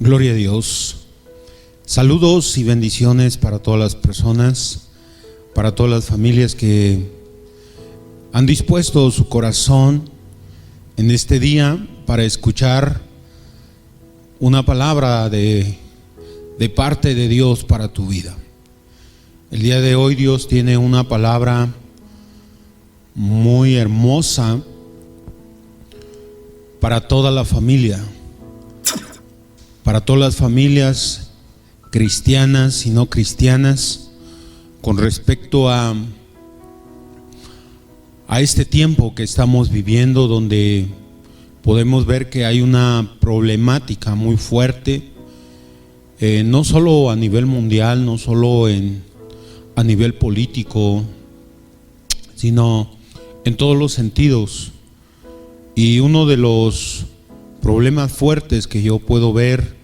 Gloria a Dios. Saludos y bendiciones para todas las personas, para todas las familias que han dispuesto su corazón en este día para escuchar una palabra de parte de Dios para tu vida. El día de hoy Dios tiene una palabra muy hermosa para toda la familia, para todas las familias cristianas y no cristianas, con respecto a este tiempo que estamos viviendo, donde podemos ver que hay una problemática muy fuerte, no solo a nivel mundial, no solo a nivel político, sino en todos los sentidos. Y uno de los problemas fuertes que yo puedo ver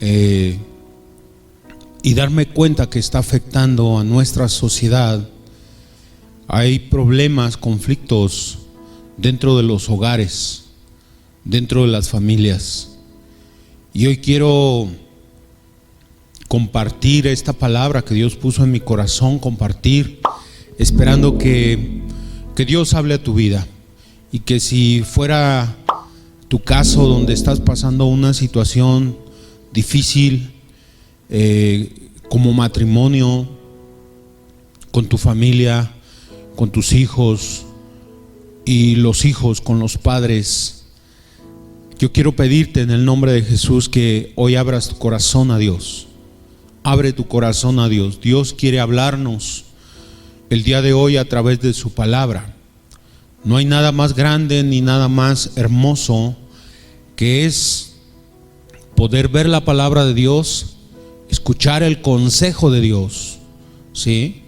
y darme cuenta que está afectando a nuestra sociedad, hay problemas, conflictos dentro de los hogares, dentro de las familias. Y hoy quiero compartir esta palabra que Dios puso en mi corazón, compartir, esperando que Dios hable a tu vida, y que si fuera tu caso donde estás pasando una situación difícil, como matrimonio, con tu familia, con tus hijos y los hijos con los padres, yo quiero pedirte en el nombre de Jesús que hoy abras tu corazón a Dios. Abre tu corazón a Dios. Dios quiere hablarnos el día de hoy a través de su palabra. No hay nada más grande ni nada más hermoso que es poder ver la palabra de Dios, escuchar el consejo de Dios, ¿sí?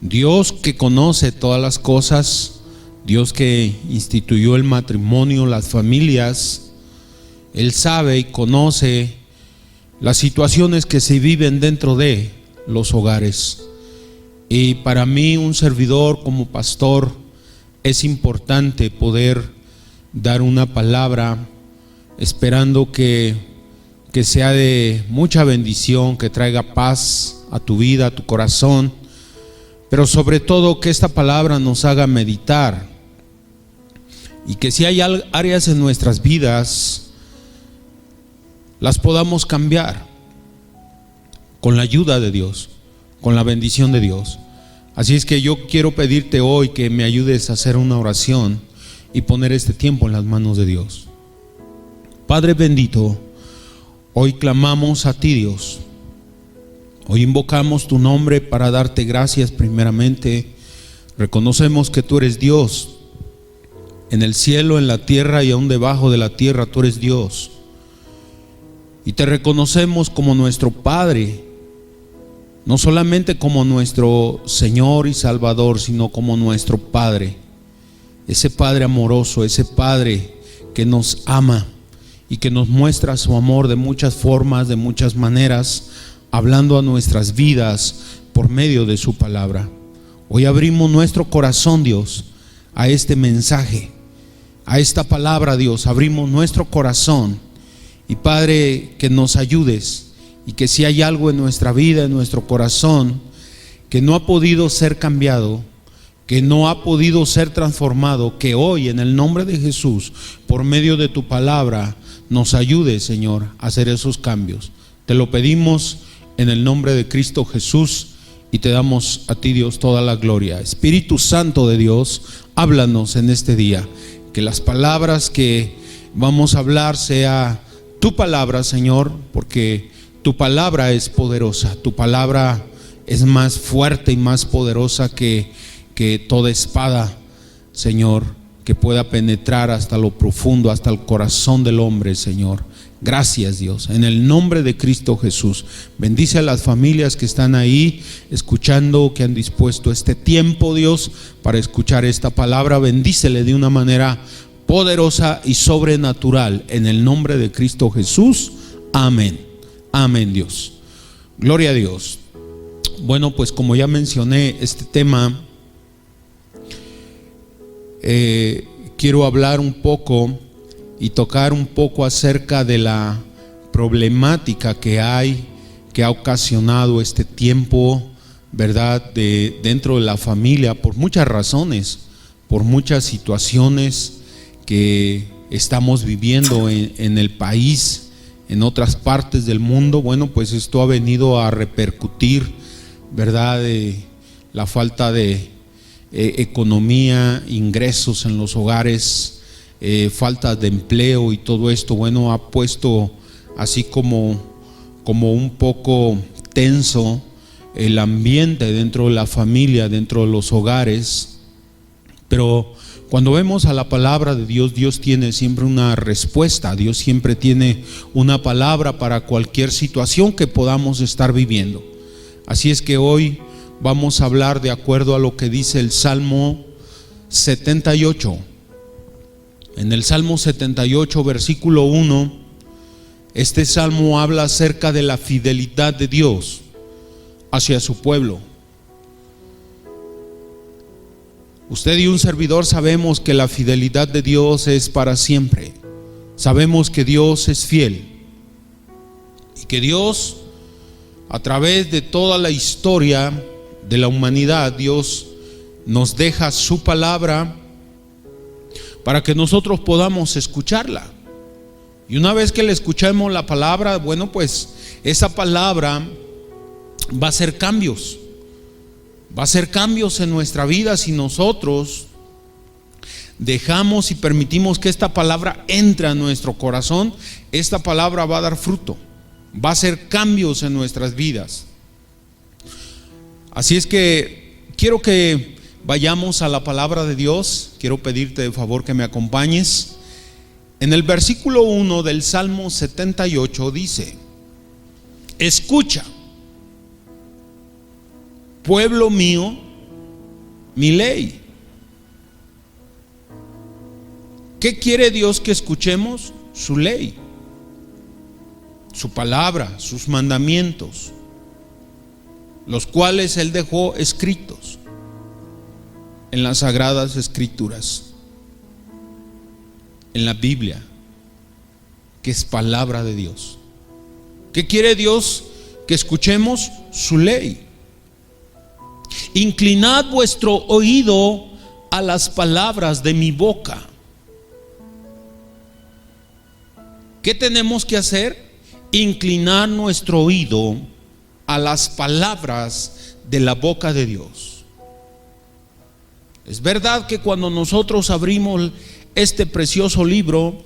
Dios que conoce todas las cosas, Dios que instituyó el matrimonio, las familias, Él sabe y conoce las situaciones que se viven dentro de los hogares. Y para mí, un servidor como pastor, es importante poder dar una palabra esperando que sea de mucha bendición, que traiga paz a tu vida, a tu corazón, pero sobre todo que esta palabra nos haga meditar, y que si hay áreas en nuestras vidas, las podamos cambiar con la ayuda de Dios, con la bendición de Dios. Así es que yo quiero pedirte hoy que me ayudes a hacer una oración y poner este tiempo en las manos de Dios. Padre bendito, hoy clamamos a ti, Dios. Hoy invocamos tu nombre para darte gracias primeramente. Reconocemos que tú eres Dios. En el cielo, en la tierra y aún debajo de la tierra, tú eres Dios. Y te reconocemos como nuestro Padre, no solamente como nuestro Señor y Salvador, sino como nuestro Padre. Ese Padre amoroso, ese Padre que nos ama y que nos muestra su amor de muchas formas, de muchas maneras, hablando a nuestras vidas por medio de su palabra. Hoy abrimos nuestro corazón, Dios, a este mensaje, a esta palabra, Dios. Abrimos nuestro corazón, y Padre, que nos ayudes, y que si hay algo en nuestra vida, en nuestro corazón, que no ha podido ser cambiado, que no ha podido ser transformado, que hoy en el nombre de Jesús, por medio de tu palabra, nos ayude, Señor, a hacer esos cambios. Te lo pedimos en el nombre de Cristo Jesús, y te damos a ti, Dios, toda la gloria. Espíritu Santo de Dios, háblanos en este día, que las palabras que vamos a hablar sea tu palabra, Señor, porque tu palabra es poderosa. Tu palabra es más fuerte y más poderosa que toda espada, Señor, que pueda penetrar hasta lo profundo, hasta el corazón del hombre, Señor. Gracias, Dios, en el nombre de Cristo Jesús. Bendice a las familias que están ahí escuchando, que han dispuesto este tiempo, Dios, para escuchar esta palabra. Bendícele de una manera poderosa y sobrenatural, en el nombre de Cristo Jesús. Amén. Amén, Dios. Gloria a Dios. Bueno, pues como ya mencioné, este tema, quiero hablar un poco y tocar un poco acerca de la problemática que ha ocasionado este tiempo, ¿verdad?, dentro de la familia, por muchas razones, por muchas situaciones que estamos viviendo en el país, en otras partes del mundo. Bueno, pues esto ha venido a repercutir, ¿verdad?, la falta de economía, ingresos en los hogares, falta de empleo y todo esto, bueno, ha puesto así como un poco tenso el ambiente dentro de la familia, dentro de los hogares. Pero cuando vemos a la palabra de Dios, Dios tiene siempre una respuesta, Dios siempre tiene una palabra para cualquier situación que podamos estar viviendo. Así es que hoy vamos a hablar de acuerdo a lo que dice el Salmo 78. En el Salmo 78, versículo 1, este salmo habla acerca de la fidelidad de Dios hacia su pueblo. Usted y un servidor sabemos que la fidelidad de Dios es para siempre. Sabemos que Dios es fiel y que Dios, a través de toda la historia de la humanidad, Dios nos deja su palabra para que nosotros podamos escucharla. Y una vez que le escuchemos la palabra, bueno, pues esa palabra va a hacer cambios. Va a hacer cambios en nuestra vida si nosotros dejamos y permitimos que esta palabra entre a nuestro corazón. Esta palabra va a dar fruto, va a hacer cambios en nuestras vidas. Así es que quiero que vayamos a la palabra de Dios. Quiero pedirte de favor que me acompañes. En el versículo 1 del Salmo 78 dice: escucha, pueblo mío, mi ley. ¿Qué quiere Dios que escuchemos? Su ley, su palabra, sus mandamientos, los cuales Él dejó escritos en las sagradas escrituras, en la Biblia, que es palabra de Dios. ¿Qué quiere Dios que escuchemos? Su ley. Inclinad vuestro oído a las palabras de mi boca. ¿Qué tenemos que hacer? Inclinar nuestro oído a las palabras de la boca de Dios. Es verdad que cuando nosotros abrimos este precioso libro,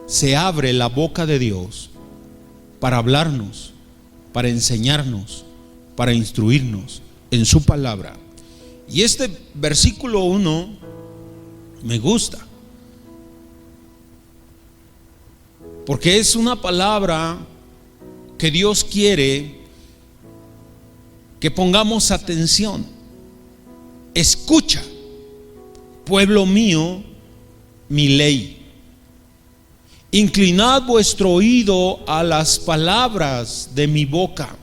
se abre la boca de Dios para hablarnos, para enseñarnos, para instruirnos en su palabra. Y este versículo 1 me gusta, porque es una palabra que Dios quiere que pongamos atención. Escucha, pueblo mío, mi ley. Inclinad vuestro oído a las palabras de mi boca.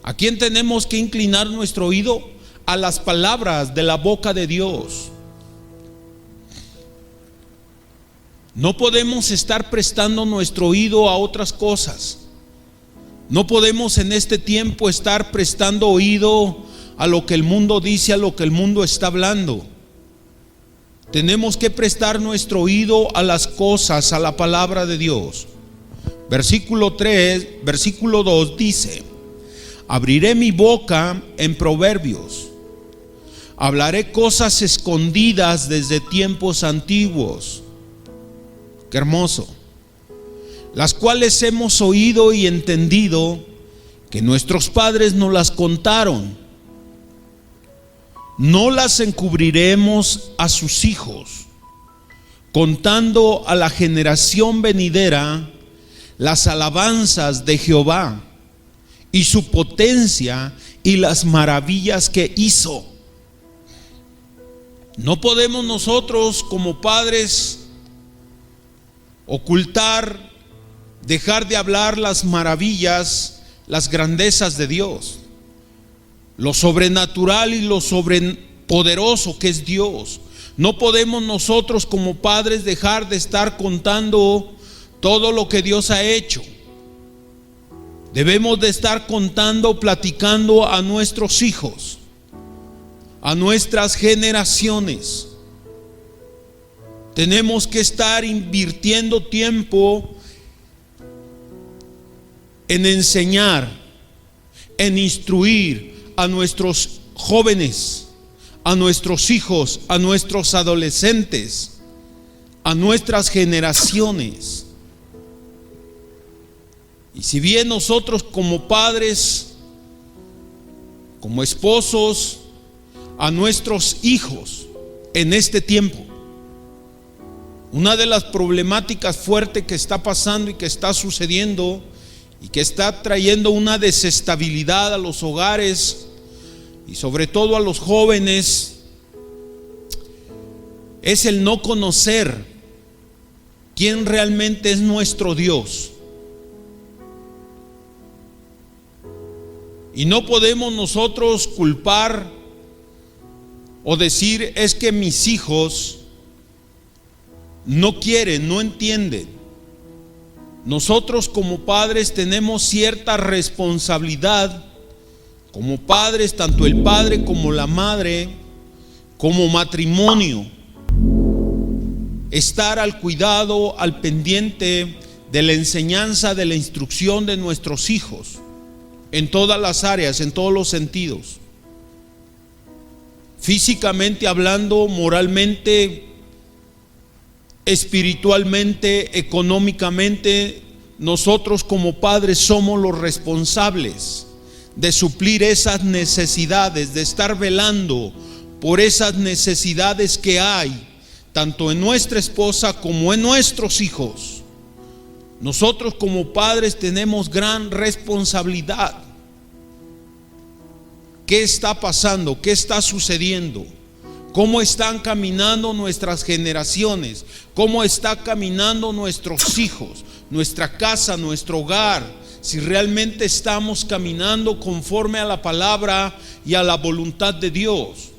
¿A quién tenemos que inclinar nuestro oído? A las palabras de la boca de Dios. No podemos estar prestando nuestro oído a otras cosas. No podemos en este tiempo estar prestando oído a lo que el mundo dice, a lo que el mundo está hablando. Tenemos que prestar nuestro oído a las cosas, a la palabra de Dios. Versículo 2 dice: abriré mi boca en proverbios, hablaré cosas escondidas desde tiempos antiguos. Qué hermoso. Las cuales hemos oído y entendido, que nuestros padres nos las contaron. No las encubriremos a sus hijos, contando a la generación venidera las alabanzas de Jehová y su potencia y las maravillas que hizo. No podemos nosotros como padres ocultar, dejar de hablar las maravillas, las grandezas de Dios, lo sobrenatural y lo sobrepoderoso que es Dios. No podemos nosotros como padres dejar de estar contando todo lo que Dios ha hecho. Debemos de estar contando, platicando a nuestros hijos, a nuestras generaciones. Tenemos que estar invirtiendo tiempo en enseñar, en instruir a nuestros jóvenes, a nuestros hijos, a nuestros adolescentes, a nuestras generaciones. Y si bien nosotros como padres, como esposos, a nuestros hijos en este tiempo, una de las problemáticas fuertes que está pasando y que está sucediendo y que está trayendo una desestabilidad a los hogares y sobre todo a los jóvenes es el no conocer quién realmente es nuestro Dios. Y no podemos nosotros culpar o decir es que mis hijos no quieren, no entienden. Nosotros como padres tenemos cierta responsabilidad, como padres, tanto el padre como la madre, como matrimonio, estar al cuidado, al pendiente de la enseñanza, de la instrucción de nuestros hijos, en todas las áreas, en todos los sentidos. Físicamente hablando, moralmente, espiritualmente, económicamente, nosotros como padres somos los responsables de suplir esas necesidades, de estar velando por esas necesidades que hay, tanto en nuestra esposa como en nuestros hijos. Nosotros como padres tenemos gran responsabilidad. ¿Qué está pasando? ¿Qué está sucediendo? ¿Cómo están caminando nuestras generaciones? ¿Cómo está caminando nuestros hijos, nuestra casa, nuestro hogar? Si realmente estamos caminando conforme a la palabra y a la voluntad de Dios.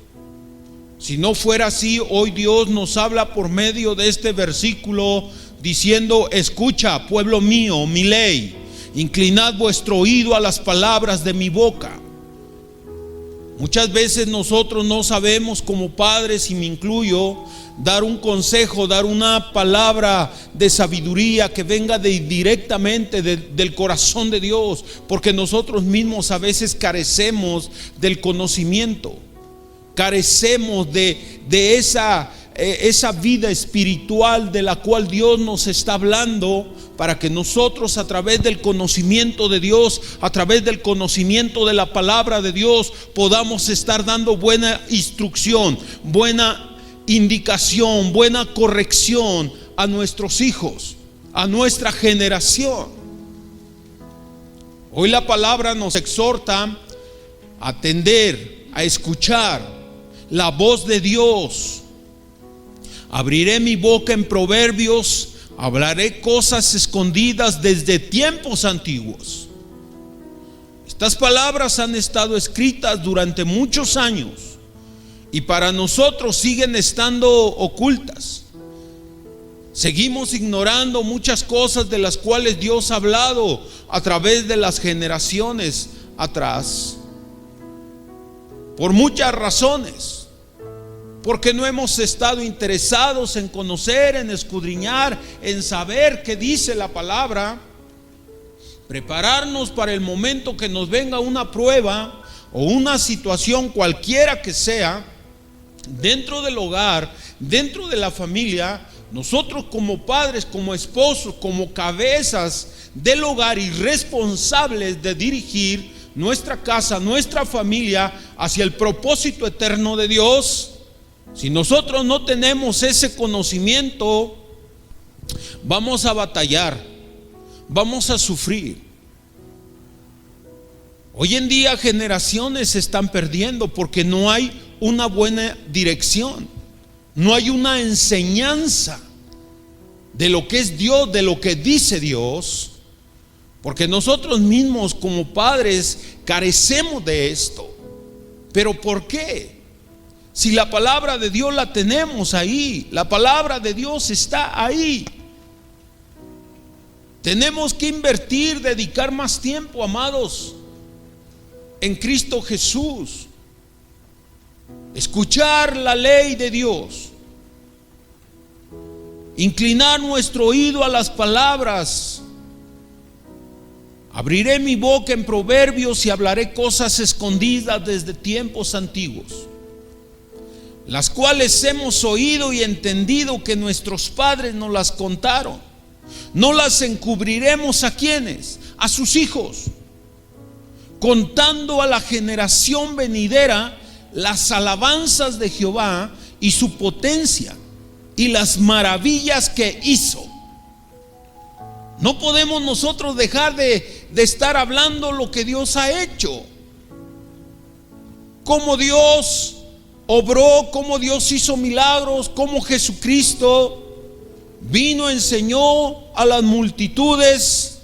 Si no fuera así, hoy Dios nos habla por medio de este versículo diciendo: escucha, pueblo mío, mi ley, inclinad vuestro oído a las palabras de mi boca. Muchas veces nosotros no sabemos como padres, y me incluyo, dar un consejo, dar una palabra de sabiduría que venga directamente del corazón de Dios, porque nosotros mismos a veces carecemos del conocimiento, carecemos de esa vida espiritual de la cual Dios nos está hablando, para que nosotros a través del conocimiento de Dios, a través del conocimiento de la palabra de Dios, podamos estar dando buena instrucción, buena indicación, buena corrección a nuestros hijos, a nuestra generación. Hoy la palabra nos exhorta a atender, a escuchar la voz de Dios. Abriré mi boca en proverbios, hablaré cosas escondidas desde tiempos antiguos. Estas palabras han estado escritas durante muchos años y para nosotros siguen estando ocultas. Seguimos ignorando muchas cosas de las cuales Dios ha hablado a través de las generaciones atrás, por muchas razones. Porque no hemos estado interesados en conocer, en escudriñar, en saber qué dice la palabra, prepararnos para el momento que nos venga una prueba o una situación cualquiera que sea, dentro del hogar, dentro de la familia. Nosotros como padres, como esposos, como cabezas del hogar y responsables de dirigir nuestra casa, nuestra familia hacia el propósito eterno de Dios. Si nosotros no tenemos ese conocimiento, vamos a batallar, vamos a sufrir. Hoy en día generaciones se están perdiendo porque no hay una buena dirección, no hay una enseñanza de lo que es Dios, de lo que dice Dios, porque nosotros mismos como padres carecemos de esto. ¿Pero por qué? Si la palabra de Dios la tenemos ahí, la palabra de Dios está ahí. Tenemos que invertir, dedicar más tiempo, amados, en Cristo Jesús. Escuchar la ley de Dios. Inclinar nuestro oído a las palabras. Abriré mi boca en proverbios y hablaré cosas escondidas desde tiempos antiguos, las cuales hemos oído y entendido que nuestros padres nos las contaron. No las encubriremos ¿a quiénes? A sus hijos, contando a la generación venidera las alabanzas de Jehová y su potencia y las maravillas que hizo. No podemos nosotros dejar de estar hablando lo que Dios ha hecho, cómo Dios obró, cómo Dios hizo milagros, cómo Jesucristo vino, enseñó a las multitudes,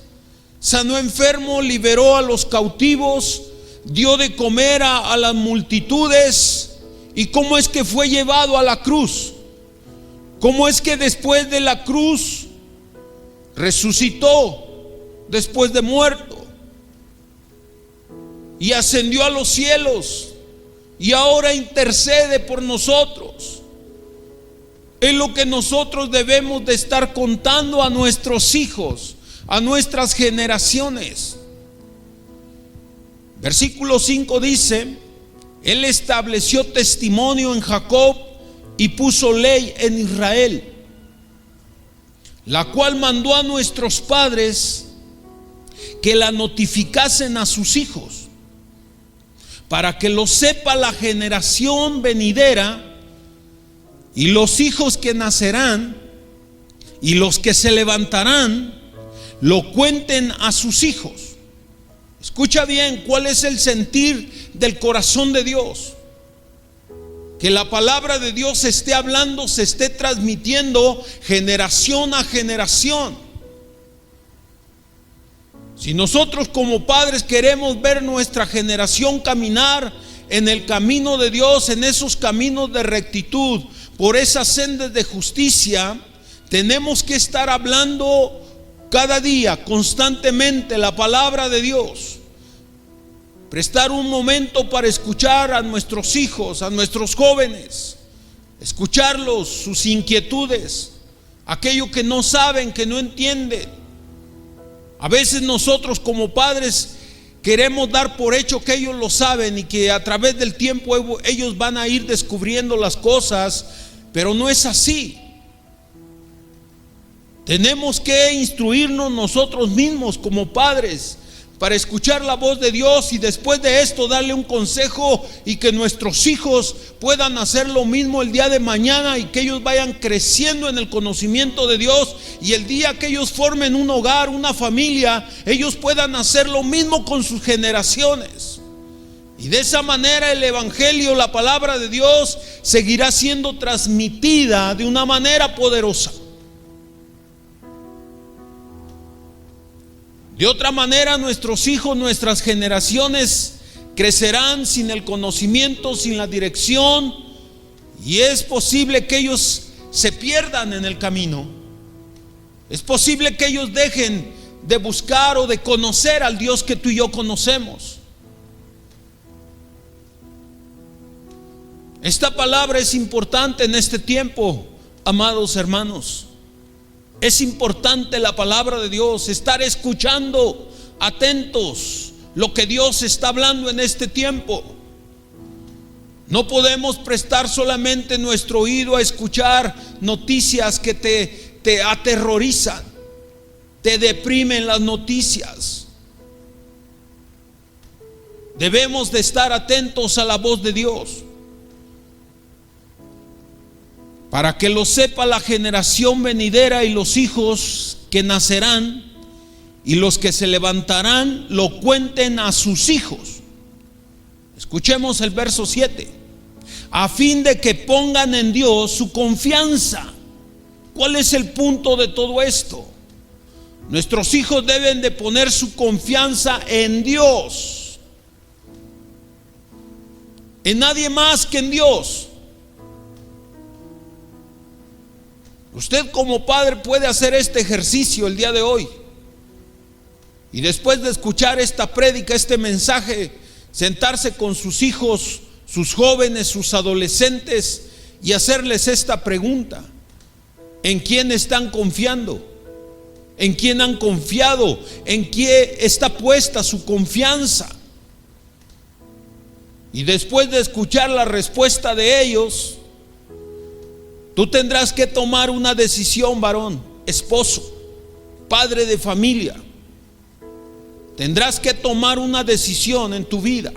sanó enfermos, liberó a los cautivos, dio de comer a las multitudes. Y cómo es que fue llevado a la cruz, cómo es que después de la cruz resucitó después de muerto y ascendió a los cielos y ahora intercede por nosotros. Es lo que nosotros debemos de estar contando a nuestros hijos, a nuestras generaciones. Versículo 5 dice: Él estableció testimonio en Jacob y puso ley en Israel, la cual mandó a nuestros padres que la notificasen a sus hijos, para que lo sepa la generación venidera y los hijos que nacerán y los que se levantarán, lo cuenten a sus hijos. Escucha bien cuál es el sentir del corazón de Dios. Que la palabra de Dios se esté hablando, se esté transmitiendo generación a generación. Si nosotros como padres queremos ver nuestra generación caminar en el camino de Dios, en esos caminos de rectitud, por esas sendas de justicia, tenemos que estar hablando cada día, constantemente, la palabra de Dios. Prestar un momento para escuchar a nuestros hijos, a nuestros jóvenes, escucharlos, sus inquietudes, aquello que no saben, que no entienden. A veces nosotros como padres queremos dar por hecho que ellos lo saben y que a través del tiempo ellos van a ir descubriendo las cosas, pero no es así. Tenemos que instruirnos nosotros mismos como padres para escuchar la voz de Dios y después de esto darle un consejo y que nuestros hijos puedan hacer lo mismo el día de mañana y que ellos vayan creciendo en el conocimiento de Dios, y el día que ellos formen un hogar, una familia, ellos puedan hacer lo mismo con sus generaciones. Y de esa manera el evangelio, la palabra de Dios, seguirá siendo transmitida de una manera poderosa. De otra manera, nuestros hijos, nuestras generaciones crecerán sin el conocimiento, sin la dirección, y es posible que ellos se pierdan en el camino. Es posible que ellos dejen de buscar o de conocer al Dios que tú y yo conocemos. Esta palabra es importante en este tiempo, amados hermanos. Es importante la palabra de Dios, estar escuchando atentos lo que Dios está hablando en este tiempo. No podemos prestar solamente nuestro oído a escuchar noticias que te aterrorizan, te deprimen las noticias. Debemos de estar atentos a la voz de Dios, para que lo sepa la generación venidera y los hijos que nacerán y los que se levantarán, lo cuenten a sus hijos. Escuchemos el verso 7. A fin de que pongan en Dios su confianza. ¿Cuál es el punto de todo esto? Nuestros hijos deben de poner su confianza en Dios, en nadie más que en Dios. Usted como padre puede hacer este ejercicio el día de hoy. Y después de escuchar esta prédica, este mensaje, sentarse con sus hijos, sus jóvenes, sus adolescentes y hacerles esta pregunta: ¿en quién están confiando? ¿En quién han confiado? ¿En quién está puesta su confianza? Y después de escuchar la respuesta de ellos, tú tendrás que tomar una decisión, varón, esposo, padre de familia. Tendrás que tomar una decisión en tu vida.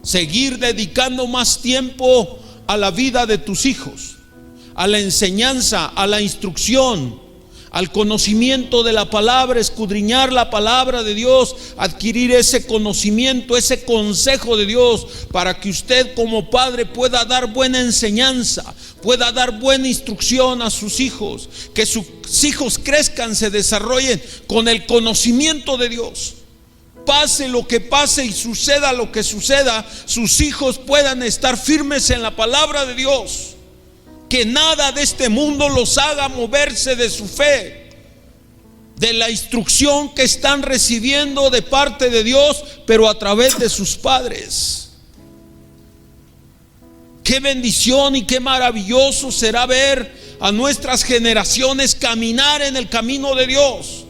Seguir dedicando más tiempo a la vida de tus hijos, a la enseñanza, a la instrucción, al conocimiento de la palabra, escudriñar la palabra de Dios, adquirir ese conocimiento, ese consejo de Dios, para que usted como padre pueda dar buena enseñanza, pueda dar buena instrucción a sus hijos, que sus hijos crezcan, se desarrollen con el conocimiento de Dios. Pase lo que pase y suceda lo que suceda, sus hijos puedan estar firmes en la palabra de Dios. Que nada de este mundo los haga moverse de su fe, de la instrucción que están recibiendo de parte de Dios, pero a través de sus padres. Qué bendición y qué maravilloso será ver a nuestras generaciones caminar en el camino de Dios.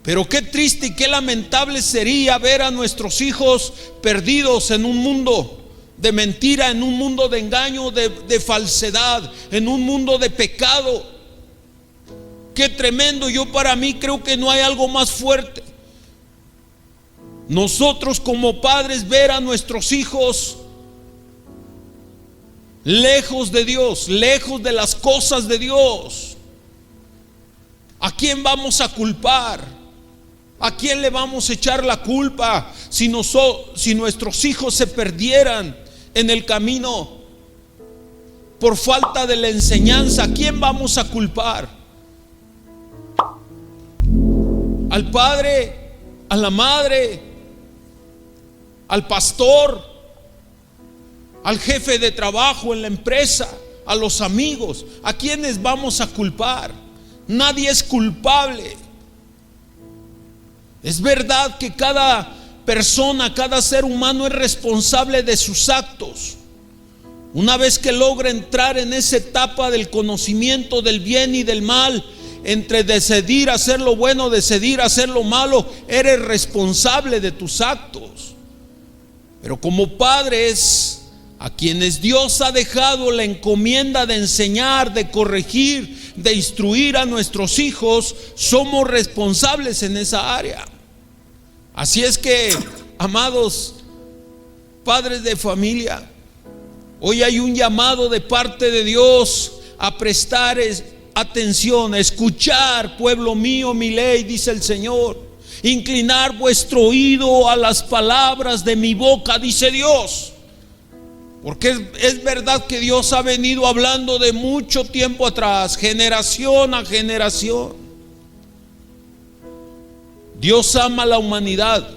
Pero qué triste y qué lamentable sería ver a nuestros hijos perdidos en un mundo de mentira, en un mundo de engaño, de falsedad, en un mundo de pecado. Qué tremendo. Yo para mí creo que no hay algo más fuerte. Nosotros como padres ver a nuestros hijos lejos de Dios, lejos de las cosas de Dios. ¿A quién vamos a culpar? ¿A quién le vamos a echar la culpa si nuestros hijos se perdieran en el camino por falta de la enseñanza? ¿A quién vamos a culpar? ¿Al padre? ¿A la madre? ¿Al pastor? ¿Al jefe de trabajo en la empresa? ¿A los amigos? ¿A quiénes vamos a culpar? Nadie es culpable. Es verdad que cada persona, cada ser humano es responsable de sus actos. Una vez que logra entrar en esa etapa del conocimiento del bien y del mal, entre decidir hacer lo bueno, decidir hacer lo malo, eres responsable de tus actos. Pero como padres, a quienes Dios ha dejado la encomienda de enseñar, de corregir, de instruir a nuestros hijos, somos responsables en esa área. Así es que, amados padres de familia, hoy hay un llamado de parte de Dios a prestar atención, a escuchar, pueblo mío, mi ley, dice el Señor. Inclinar vuestro oído a las palabras de mi boca, dice Dios. Porque es verdad que Dios ha venido hablando de mucho tiempo atrás, generación a generación. Dios ama a la humanidad.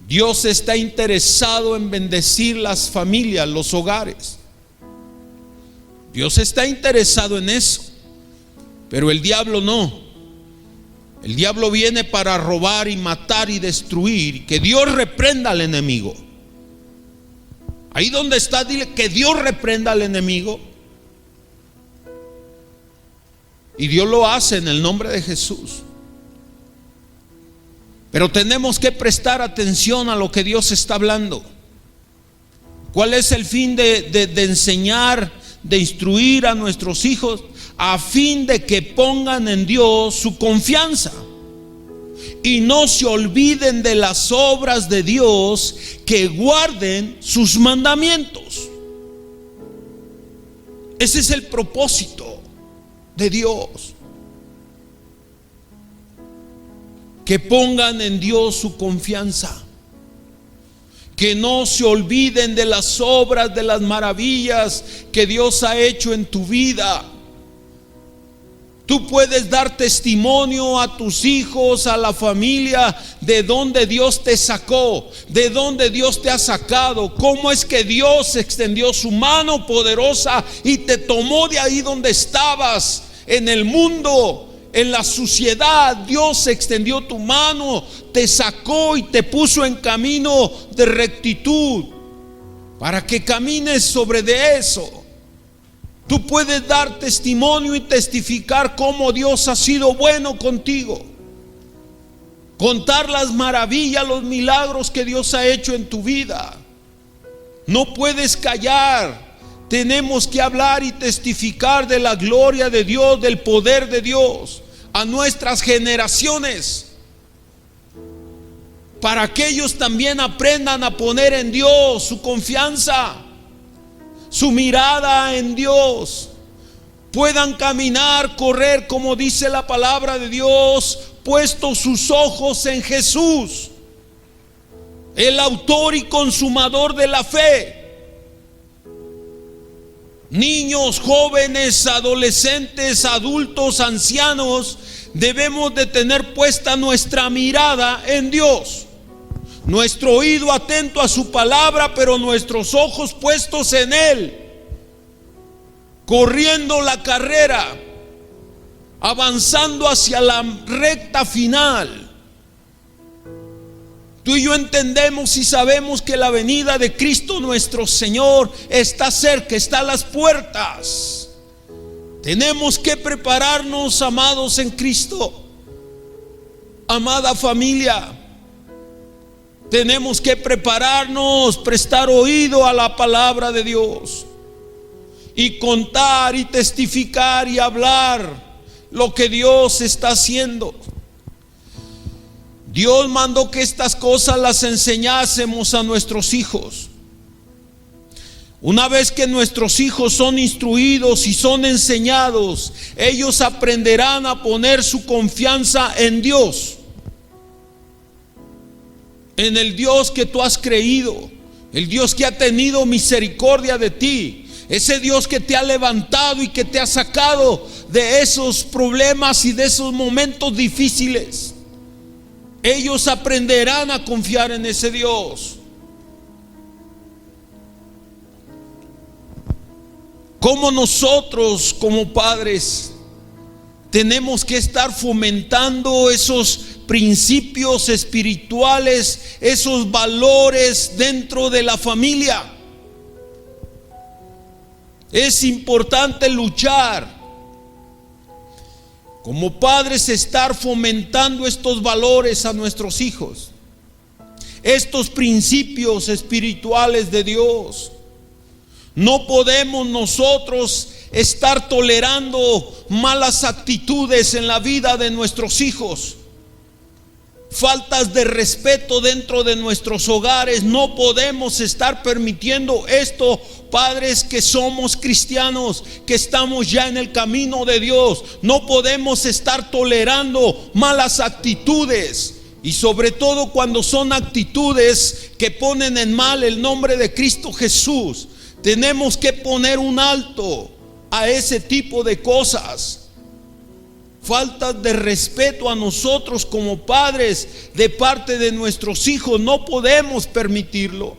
Dios está interesado en bendecir las familias, los hogares. Dios está interesado en eso. Pero el diablo no. El diablo viene para robar y matar y destruir. Que Dios reprenda al enemigo. Ahí donde está, dile que Dios reprenda al enemigo. Y Dios lo hace en el nombre de Jesús. Pero tenemos que prestar atención a lo que Dios está hablando. ¿Cuál es el fin de enseñar, de instruir a nuestros hijos? A fin de que pongan en Dios su confianza y no se olviden de las obras de Dios, que guarden sus mandamientos. Ese es el propósito de Dios. Que pongan en Dios su confianza, que no se olviden de las obras, de las maravillas que Dios ha hecho en tu vida. Tú puedes dar testimonio a tus hijos, a la familia, de dónde Dios te sacó, de dónde Dios te ha sacado, cómo es que Dios extendió su mano poderosa y te tomó de ahí donde estabas, en el mundo, en la suciedad. Dios extendió tu mano, te sacó y te puso en camino de rectitud para que camines sobre de eso. Tú puedes dar testimonio y testificar cómo Dios ha sido bueno contigo. Contar las maravillas, los milagros que Dios ha hecho en tu vida. No puedes callar. Tenemos que hablar y testificar de la gloria de Dios, del poder de Dios a nuestras generaciones, para que ellos también aprendan a poner en Dios su confianza, su mirada en Dios, puedan caminar, correr, como dice la palabra de Dios, puestos sus ojos en Jesús, el autor y consumador de la fe. Niños, jóvenes, adolescentes, adultos, ancianos, debemos de tener puesta nuestra mirada en Dios, nuestro oído atento a su palabra, pero nuestros ojos puestos en Él, corriendo la carrera, avanzando hacia la recta final. Tú y yo entendemos y sabemos que la venida de Cristo nuestro Señor está cerca, está a las puertas. Tenemos que prepararnos, amados en Cristo, amada familia. Tenemos que prepararnos, prestar oído a la palabra de Dios y contar y testificar y hablar lo que Dios está haciendo. Dios mandó que estas cosas las enseñásemos a nuestros hijos. Una vez que nuestros hijos son instruidos y son enseñados, ellos aprenderán a poner su confianza en Dios, en el Dios que tú has creído, el Dios que ha tenido misericordia de ti, ese Dios que te ha levantado y que te ha sacado de esos problemas y de esos momentos difíciles. Ellos aprenderán a confiar en ese Dios. Como nosotros, como padres, tenemos que estar fomentando esos principios espirituales, esos valores dentro de la familia. Es importante luchar como padres, estar fomentando estos valores a nuestros hijos, estos principios espirituales de Dios. No podemos nosotros estar tolerando malas actitudes en la vida de nuestros hijos, faltas de respeto dentro de nuestros hogares. No podemos estar permitiendo esto, padres que somos cristianos, que estamos ya en el camino de Dios. No podemos estar tolerando malas actitudes, y sobre todo cuando son actitudes que ponen en mal el nombre de Cristo Jesús. Tenemos que poner un alto a ese tipo de cosas. Falta de respeto a nosotros como padres de parte de nuestros hijos, no podemos permitirlo.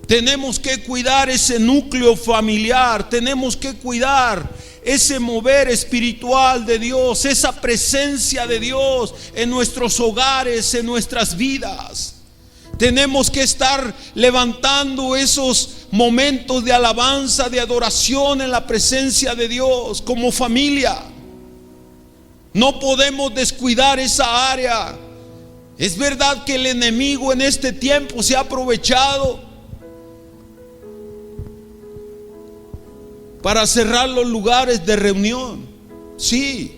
Tenemos que cuidar ese núcleo familiar, tenemos que cuidar ese mover espiritual de Dios, esa presencia de Dios en nuestros hogares, en nuestras vidas. Tenemos que estar levantando esos momentos de alabanza, de adoración en la presencia de Dios como familia. No podemos descuidar esa área. Es verdad que el enemigo en este tiempo se ha aprovechado para cerrar los lugares de reunión. Sí,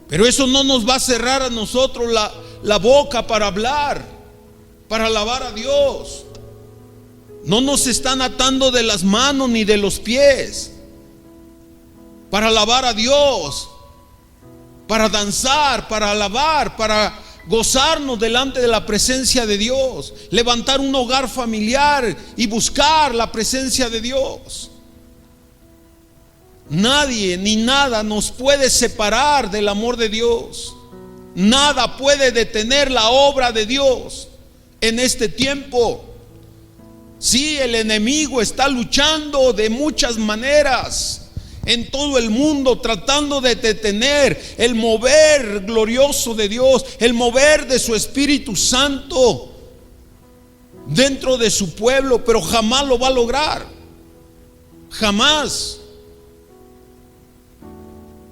pero eso no nos va a cerrar a nosotros la boca para hablar, para alabar a Dios. No nos están atando de las manos ni de los pies para alabar a Dios, para danzar, para alabar, para gozarnos delante de la presencia de Dios, levantar un hogar familiar y buscar la presencia de Dios. Nadie ni nada nos puede separar del amor de Dios. Nada puede detener la obra de Dios en este tiempo. Sí, el enemigo está luchando de muchas maneras en todo el mundo, tratando de detener el mover glorioso de Dios, el mover de su Espíritu Santo dentro de su pueblo, pero jamás lo va a lograr. Jamás.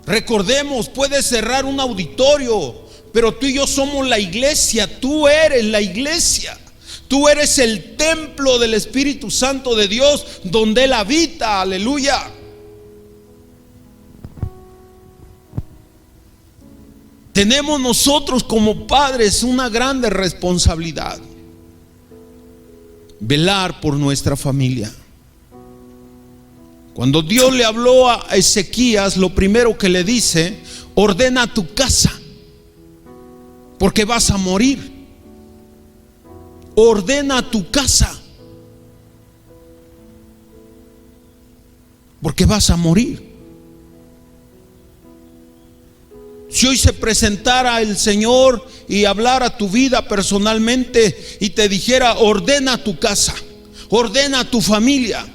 Recordemos, puede cerrar un auditorio, pero tú y yo somos la iglesia. Tú eres la iglesia. Tú eres el templo del Espíritu Santo de Dios, donde Él habita. Aleluya. Tenemos nosotros como padres una grande responsabilidad: velar por nuestra familia. Cuando Dios le habló a Ezequías, lo primero que le dice: ordena tu casa, porque vas a morir. Ordena tu casa, porque vas a morir. Si hoy se presentara el Señor y hablara a tu vida personalmente y te dijera: ordena tu casa, ordena tu familia,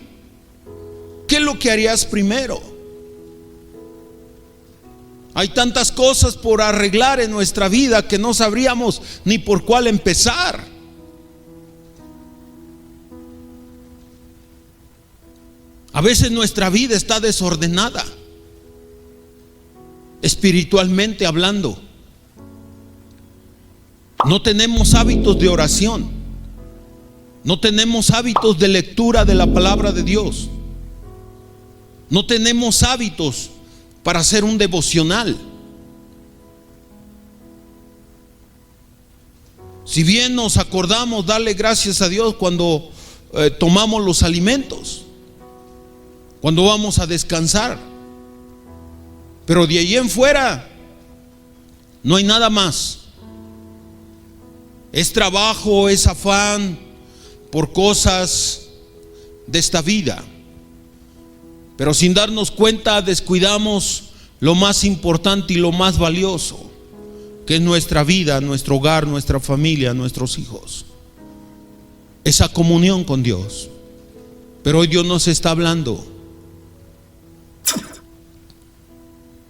¿qué es lo que harías primero? Hay tantas cosas por arreglar en nuestra vida que no sabríamos ni por cuál empezar. A veces nuestra vida está desordenada, espiritualmente hablando. No tenemos hábitos de oración, no tenemos hábitos de lectura de la palabra de Dios, no tenemos hábitos para hacer un devocional. Si bien nos acordamos darle gracias a Dios cuando tomamos los alimentos, cuando vamos a descansar, pero de ahí en fuera no hay nada más. Es trabajo, es afán por cosas de esta vida, pero sin darnos cuenta descuidamos lo más importante y lo más valioso, que es nuestra vida, nuestro hogar, nuestra familia, nuestros hijos, esa comunión con Dios. Pero hoy Dios nos está hablando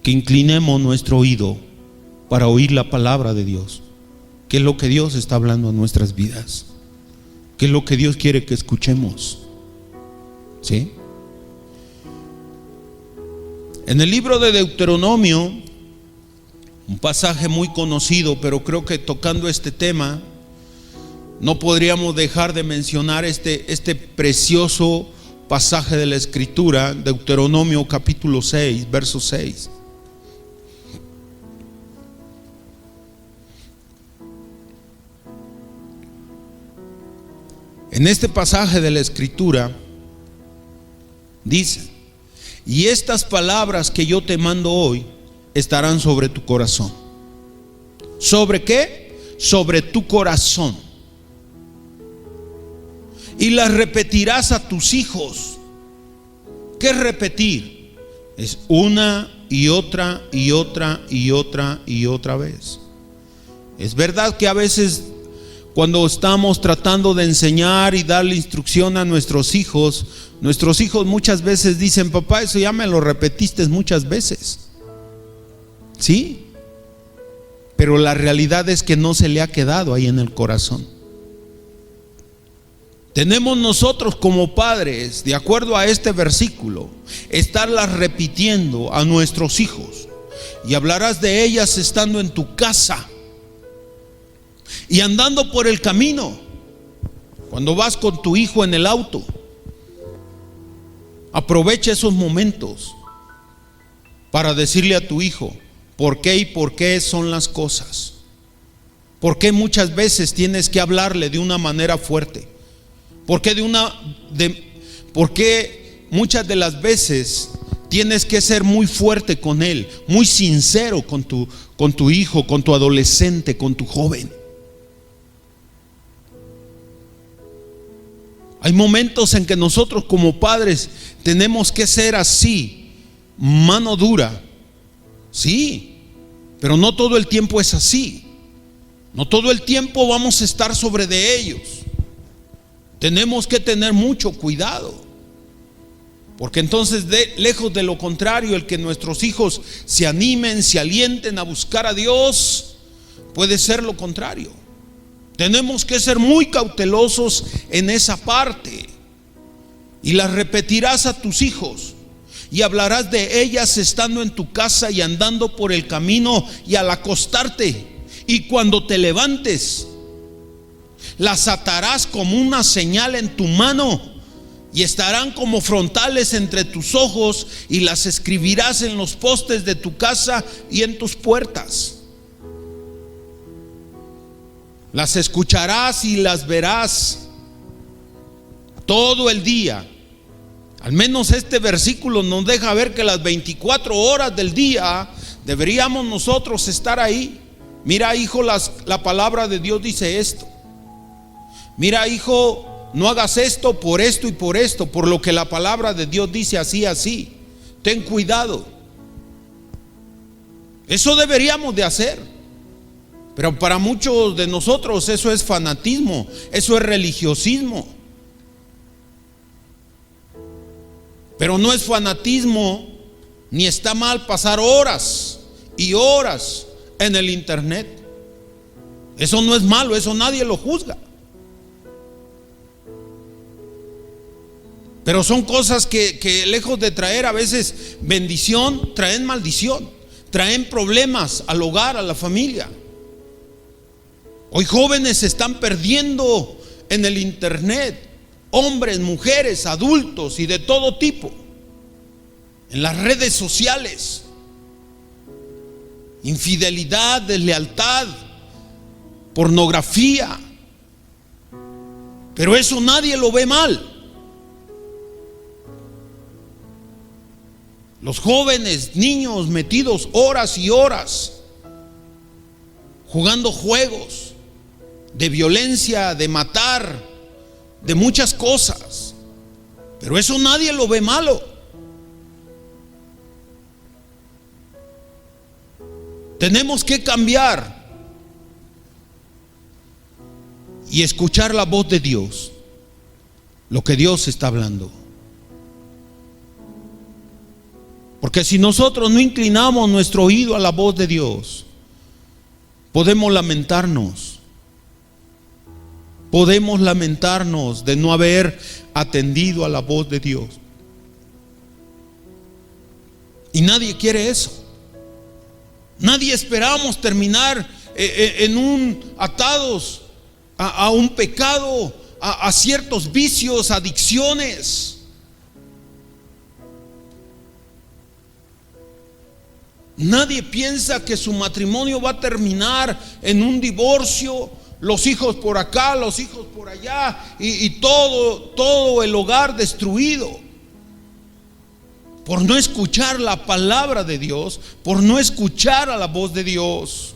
que inclinemos nuestro oído para oír la palabra de Dios. ¿Qué es lo que Dios está hablando a nuestras vidas? ¿Qué es lo que Dios quiere que escuchemos? ¿Sí? En el libro de Deuteronomio, un pasaje muy conocido, pero creo que tocando este tema no podríamos dejar de mencionar este precioso pasaje de la Escritura, Deuteronomio capítulo 6, verso 6. En este pasaje de la Escritura dice: y estas palabras que yo te mando hoy estarán sobre tu corazón. ¿Sobre qué? Sobre tu corazón. Y las repetirás a tus hijos. ¿Qué es repetir? Es una y otra y otra y otra y otra vez. Es verdad que a veces cuando estamos tratando de enseñar y darle instrucción a nuestros hijos muchas veces dicen: papá, eso ya me lo repetiste muchas veces. ¿Sí? Pero la realidad es que no se le ha quedado ahí en el corazón. Tenemos nosotros como padres, de acuerdo a este versículo, estarlas repitiendo a nuestros hijos. Y hablarás de ellas estando en tu casa y andando por el camino. Cuando vas con tu hijo en el auto, aprovecha esos momentos para decirle a tu hijo por qué y por qué son las cosas. ¿Por qué muchas veces tienes que hablarle de una manera fuerte? ¿Por qué muchas de las veces tienes que ser muy fuerte con él, muy sincero con tu hijo, con tu adolescente, con tu joven? Hay momentos en que nosotros como padres tenemos que ser así, mano dura. Sí, pero no todo el tiempo es así. No todo el tiempo vamos a estar sobre de ellos. Tenemos que tener mucho cuidado, porque entonces lejos de lo contrario, el que nuestros hijos se animen, se alienten a buscar a Dios, puede ser lo contrario. Tenemos que ser muy cautelosos en esa parte. Y las repetirás a tus hijos, y hablarás de ellas estando en tu casa y andando por el camino y al acostarte, y cuando te levantes. Las atarás como una señal en tu mano, y estarán como frontales entre tus ojos, y las escribirás en los postes de tu casa y en tus puertas. Las escucharás y las verás todo el día. Al menos este versículo nos deja ver que las 24 horas del día deberíamos nosotros estar ahí. Mira, hijo, la palabra de Dios dice esto. Mira, hijo, no hagas esto por esto y por esto, por lo que la palabra de Dios dice así, así. Ten cuidado. Eso deberíamos de hacer. Pero para muchos de nosotros eso es fanatismo, eso es religiosismo. Pero no es fanatismo, ni está mal pasar horas y horas en el internet. Eso no es malo, eso nadie lo juzga. Pero son cosas que lejos de traer a veces bendición, traen maldición, traen problemas al hogar, a la familia. Hoy jóvenes se están perdiendo en el internet, hombres, mujeres, adultos y de todo tipo, en las redes sociales. Infidelidad, deslealtad, pornografía. Pero eso nadie lo ve mal. Los jóvenes, niños metidos horas y horas jugando juegos de violencia, de matar, de muchas cosas. Pero eso nadie lo ve malo. Tenemos que cambiar y escuchar la voz de Dios, lo que Dios está hablando. Porque si nosotros no inclinamos nuestro oído a la voz de Dios, podemos lamentarnos. Podemos lamentarnos de no haber atendido a la voz de Dios. Y nadie quiere eso. Nadie esperamos terminar atados a un pecado, a ciertos vicios, adicciones. Nadie piensa que su matrimonio va a terminar en un divorcio, los hijos por acá, los hijos por allá, y todo el hogar destruido, por no escuchar la palabra de Dios, por no escuchar a la voz de Dios.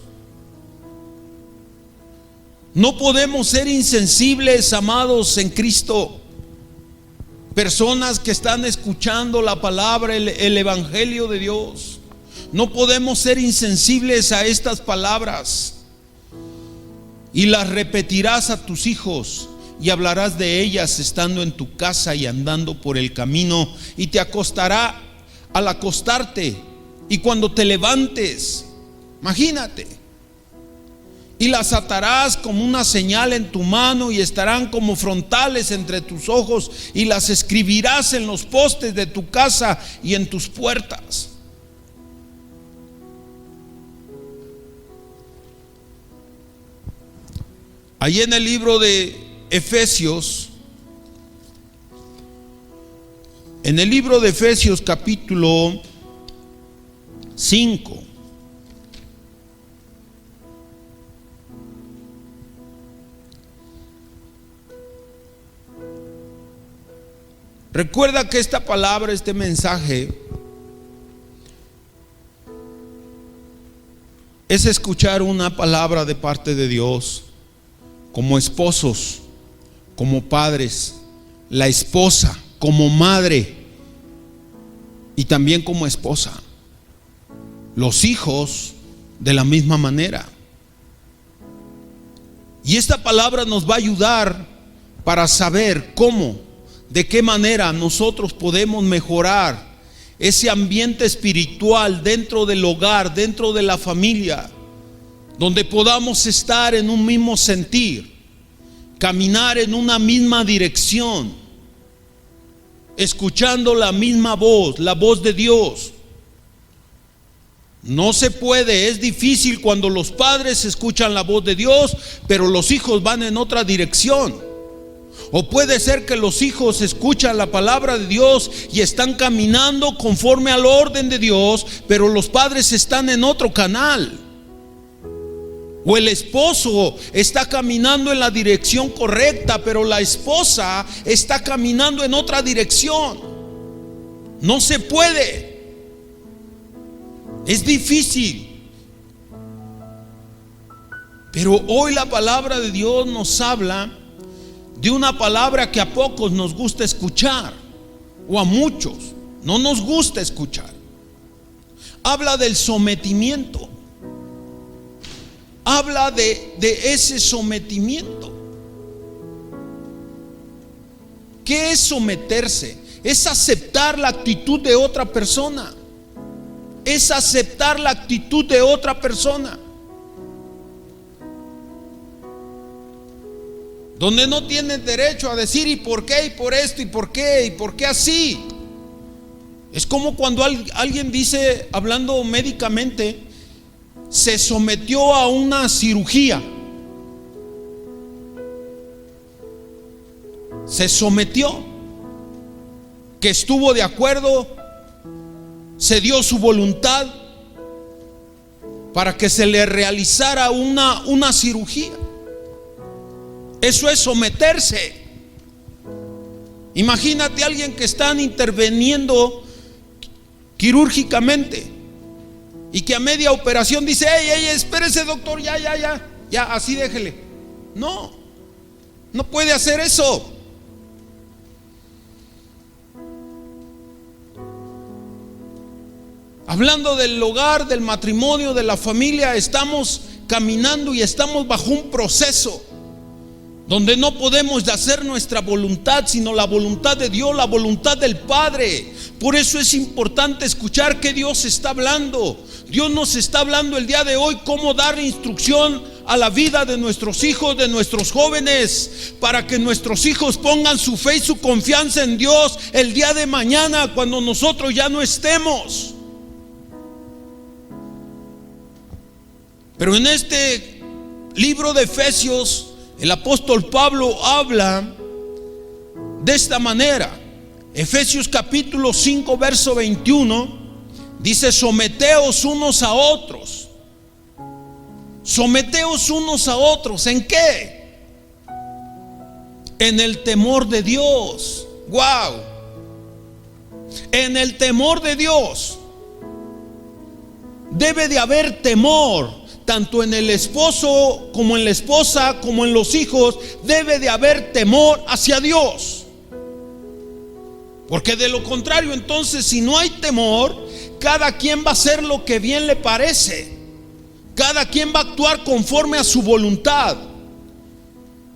No podemos ser insensibles, amados en Cristo. Personas que están escuchando la palabra, el evangelio de Dios. No podemos ser insensibles a estas palabras. Y las repetirás a tus hijos, y hablarás de ellas estando en tu casa y andando por el camino, y te acostará al acostarte y cuando te levantes. Imagínate. Y las atarás como una señal en tu mano, y estarán como frontales entre tus ojos, y las escribirás en los postes de tu casa y en tus puertas. Allí en el libro de Efesios, capítulo 5, recuerda que esta palabra, este mensaje, es escuchar una palabra de parte de Dios. Como esposos, como padres, la esposa como madre, y también como esposa. Los hijos de la misma manera. Y esta palabra nos va a ayudar para saber cómo, de qué manera nosotros podemos mejorar ese ambiente espiritual dentro del hogar, dentro de la familia, donde podamos estar en un mismo sentir, caminar en una misma dirección, escuchando la misma voz, la voz de Dios. No se puede, es difícil cuando los padres escuchan la voz de Dios, pero los hijos van en otra dirección. O puede ser que los hijos escuchan la palabra de Dios y están caminando conforme al orden de Dios, pero los padres están en otro canal. O el esposo está caminando en la dirección correcta, pero la esposa está caminando en otra dirección. No se puede. Es difícil. Pero hoy la palabra de Dios nos habla de una palabra que a pocos nos gusta escuchar, o a muchos no nos gusta escuchar. Habla del sometimiento. Habla de ese sometimiento. ¿Qué es someterse? Es aceptar la actitud de otra persona. Es aceptar la actitud de otra persona. Donde no tienes derecho a decir ¿y por qué? ¿Y por esto? ¿Y por qué? ¿Y por qué así? Es como cuando alguien dice, hablando médicamente, se sometió a una cirugía. Se sometió, que estuvo de acuerdo, se dio su voluntad para que se le realizara una cirugía. Eso es someterse. Imagínate a alguien que están interviniendo quirúrgicamente y que a media operación dice: ey, espérese doctor, ya, así déjele. No puede hacer eso. Hablando del hogar, del matrimonio, de la familia, estamos caminando y estamos bajo un proceso donde no podemos hacer nuestra voluntad, sino la voluntad de Dios, la voluntad del Padre. Por eso es importante escuchar que Dios está hablando. Dios nos está hablando el día de hoy cómo dar instrucción a la vida de nuestros hijos, de nuestros jóvenes, para que nuestros hijos pongan su fe y su confianza en Dios el día de mañana, cuando nosotros ya no estemos. Pero en este libro de Efesios, el apóstol Pablo habla de esta manera. Efesios capítulo 5 verso 21 dice: someteos unos a otros. Someteos unos a otros. ¿En qué? En el temor de Dios. Wow. En el temor de Dios. Debe de haber temor. Tanto en el esposo como en la esposa, como en los hijos, debe de haber temor hacia Dios. Porque de lo contrario, entonces, si no hay temor, cada quien va a hacer lo que bien le parece. Cada quien va a actuar conforme a su voluntad.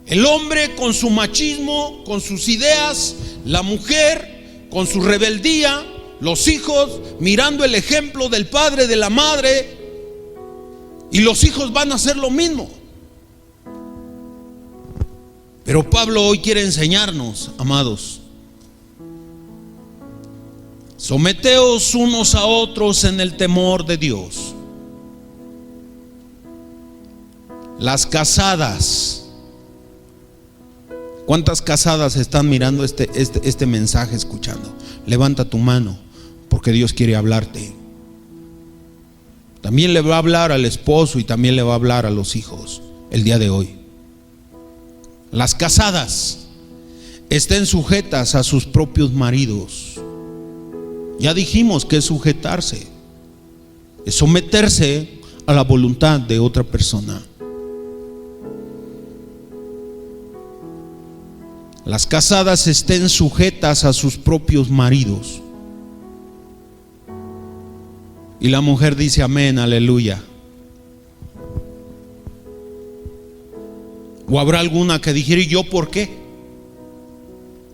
El hombre con su machismo, con sus ideas, la mujer con su rebeldía, los hijos mirando el ejemplo del padre, de la madre. Y los hijos van a hacer lo mismo. Pero Pablo hoy quiere enseñarnos, amados: someteos unos a otros en el temor de Dios. Las casadas. ¿Cuántas casadas están mirando este mensaje, escuchando? Levanta tu mano, porque Dios quiere hablarte. También le va a hablar al esposo y también le va a hablar a los hijos el día de hoy. Las casadas estén sujetas a sus propios maridos. Ya dijimos que es sujetarse, es someterse a la voluntad de otra persona. Las casadas estén sujetas a sus propios maridos. Y la mujer dice amén, aleluya. O habrá alguna que dijera, ¿y yo por qué?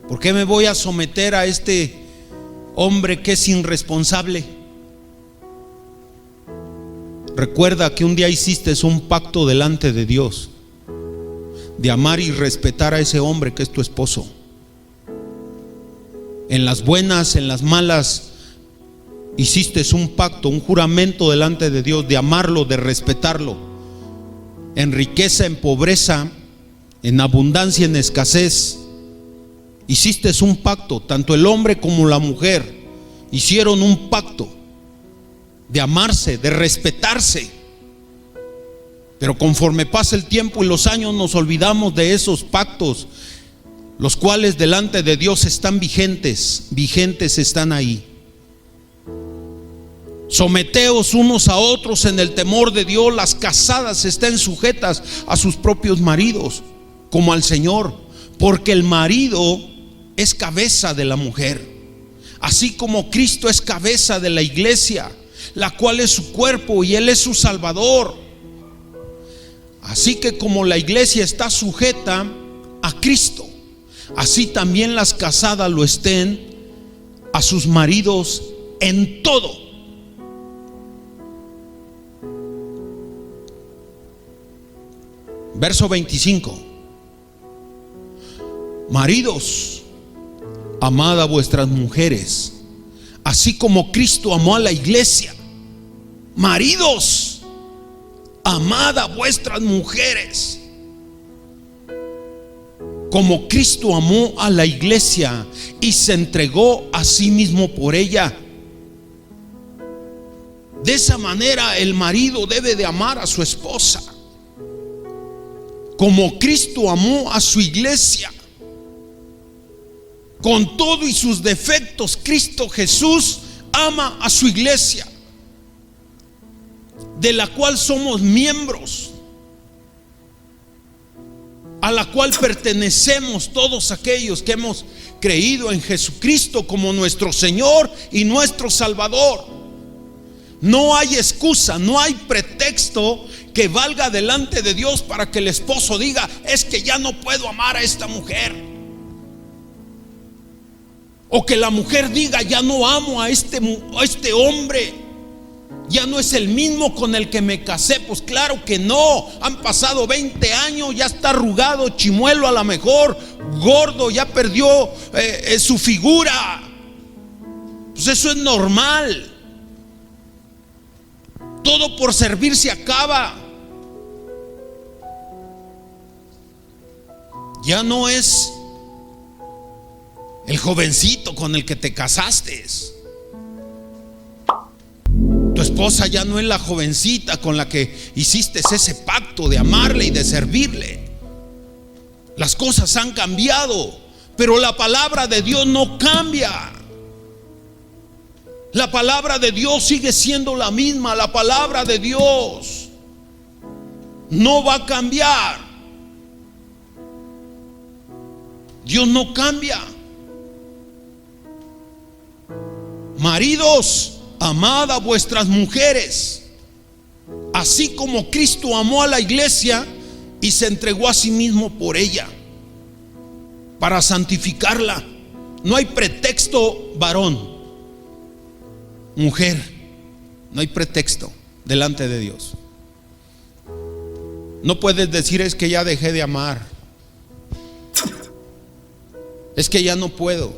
¿Por qué me voy a someter a este hombre que es irresponsable? Recuerda que un día hiciste un pacto delante de Dios de amar y respetar a ese hombre que es tu esposo. En las buenas, en las malas, hiciste un pacto, un juramento delante de Dios de amarlo, de respetarlo. En riqueza, en pobreza, en abundancia, en escasez. Hiciste un pacto, tanto el hombre como la mujer hicieron un pacto de amarse, de respetarse. Pero conforme pasa el tiempo y los años, nos olvidamos de esos pactos, los cuales delante de Dios están vigentes están ahí. Someteos unos a otros en el temor de Dios. Las casadas estén sujetas a sus propios maridos, como al Señor, porque el marido es cabeza de la mujer, así como Cristo es cabeza de la iglesia, la cual es su cuerpo y Él es su Salvador. Así que como la iglesia está sujeta a Cristo, así también las casadas lo estén a sus maridos en todo. Verso 25. Maridos, amad a vuestras mujeres, así como Cristo amó a la iglesia. Maridos, amad a vuestras mujeres, como Cristo amó a la iglesia y se entregó a sí mismo por ella. De esa manera el marido debe de amar a su esposa, como Cristo amó a su iglesia. Con todo y sus defectos, Cristo Jesús ama a su iglesia, de la cual somos miembros, a la cual pertenecemos todos aquellos que hemos creído en Jesucristo como nuestro Señor y nuestro Salvador. No hay excusa, no hay pretexto que valga delante de Dios para que el esposo diga: es que ya no puedo amar a esta mujer. O que la mujer diga: ya no amo a este hombre, ya no es el mismo con el que me casé. Pues claro que no, han pasado 20 años, ya está arrugado, chimuelo, a lo mejor gordo, ya perdió su figura. Pues eso es normal. Todo por servir se acaba. Ya no es el jovencito con el que te casaste. Tu esposa ya no es la jovencita con la que hiciste ese pacto de amarle y de servirle. Las cosas han cambiado, pero la palabra de Dios no cambia. La palabra de Dios sigue siendo la misma. La palabra de Dios no va a cambiar. Dios no cambia. Maridos, amad a vuestras mujeres, así como Cristo amó a la iglesia y se entregó a sí mismo por ella, para santificarla. No hay pretexto, varón, mujer, no hay pretexto delante de Dios. No puedes decir: es que ya dejé de amar, es que ya no puedo,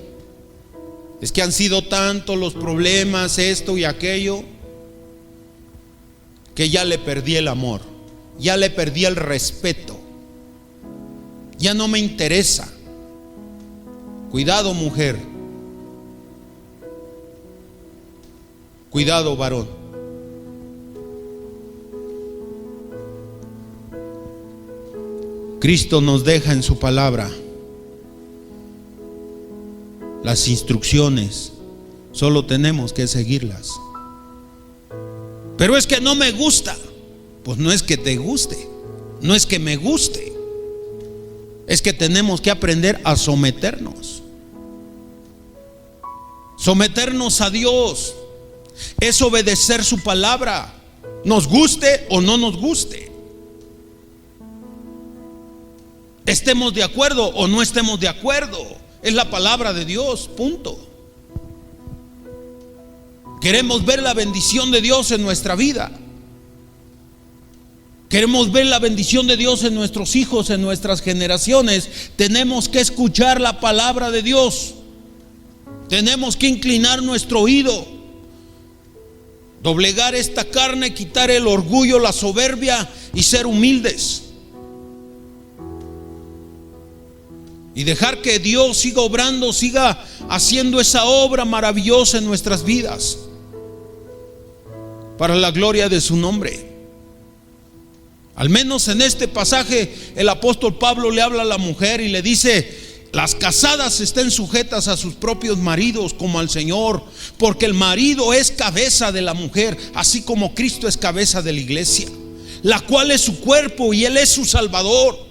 es que han sido tantos los problemas, esto y aquello, que ya le perdí el amor, ya le perdí el respeto, ya no me interesa. Cuidado, mujer. Cuidado, varón. Cristo nos deja en su palabra las instrucciones, solo tenemos que seguirlas. Pero es que no me gusta. Pues no es que te guste, no es que me guste, es que tenemos que aprender a someternos. Someternos a Dios. Es obedecer su palabra, nos guste o no nos guste, estemos de acuerdo o no estemos de acuerdo. Es la palabra de Dios, punto. Queremos ver la bendición de Dios en nuestra vida. Queremos ver la bendición de Dios en nuestros hijos, en nuestras generaciones. Tenemos que escuchar la palabra de Dios. Tenemos que inclinar nuestro oído, doblegar esta carne, quitar el orgullo, la soberbia y ser humildes. Y dejar que Dios siga obrando, siga haciendo esa obra maravillosa en nuestras vidas, para la gloria de su nombre. Al menos en este pasaje el apóstol Pablo le habla a la mujer y le dice: las casadas estén sujetas a sus propios maridos como al Señor, porque el marido es cabeza de la mujer, así como Cristo es cabeza de la iglesia, la cual es su cuerpo y Él es su Salvador.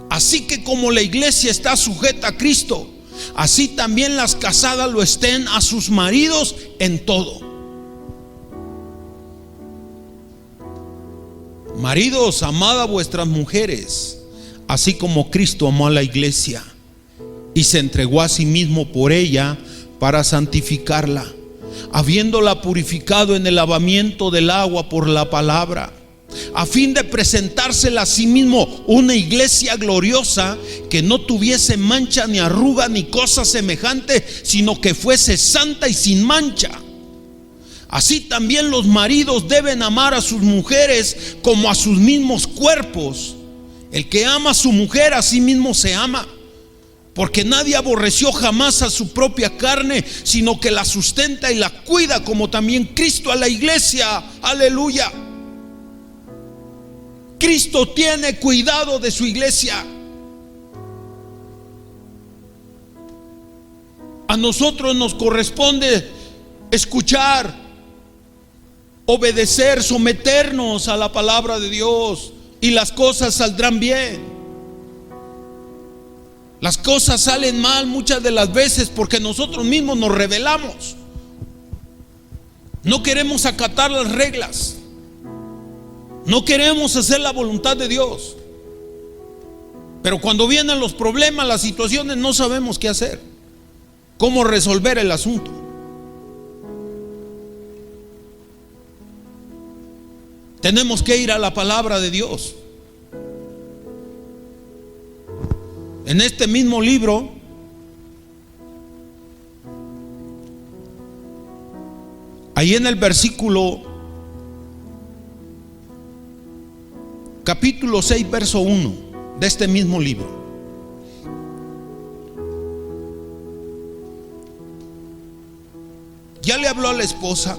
Así que como la iglesia está sujeta a Cristo, así también las casadas lo estén a sus maridos en todo. Maridos, amad a vuestras mujeres, así como Cristo amó a la iglesia y se entregó a sí mismo por ella para santificarla, habiéndola purificado en el lavamiento del agua por la palabra, a fin de presentársela a sí mismo una iglesia gloriosa, que no tuviese mancha ni arruga ni cosa semejante, sino que fuese santa y sin mancha. Así también los maridos deben amar a sus mujeres como a sus mismos cuerpos. El que ama a su mujer, a sí mismo se ama, porque nadie aborreció jamás a su propia carne, sino que la sustenta y la cuida, como también Cristo a la iglesia. Aleluya. Cristo tiene cuidado de su iglesia. A nosotros nos corresponde escuchar, obedecer, someternos a la palabra de Dios, y las cosas saldrán bien. Las cosas salen mal muchas de las veces porque nosotros mismos nos rebelamos. No queremos acatar las reglas, no queremos hacer la voluntad de Dios. Pero cuando vienen los problemas, las situaciones, no sabemos qué hacer, cómo resolver el asunto. Tenemos que ir a la palabra de Dios. En este mismo libro, ahí en el versículo, capítulo 6, verso 1 de este mismo libro, ya le habló a la esposa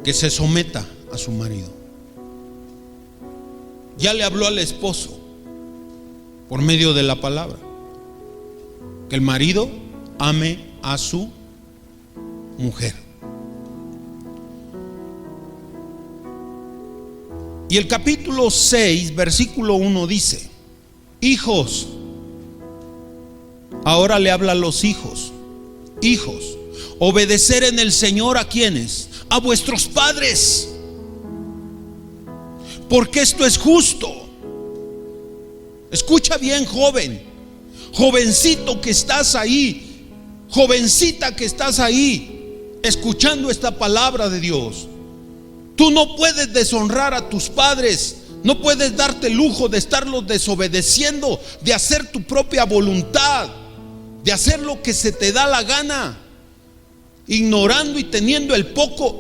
que se someta a su marido. Ya le habló al esposo por medio de la palabra, que el marido ame a su mujer. Y el capítulo 6, versículo 1 dice: hijos, ahora le habla a los hijos. Hijos, obedecer en el Señor, ¿a quiénes? A vuestros padres, porque esto es justo. Escucha bien, joven, jovencito que estás ahí, jovencita que estás ahí, escuchando esta palabra de Dios. Tú no puedes deshonrar a tus padres, no puedes darte el lujo de estarlos desobedeciendo, de hacer tu propia voluntad, de hacer lo que se te da la gana, ignorando y teniendo en poco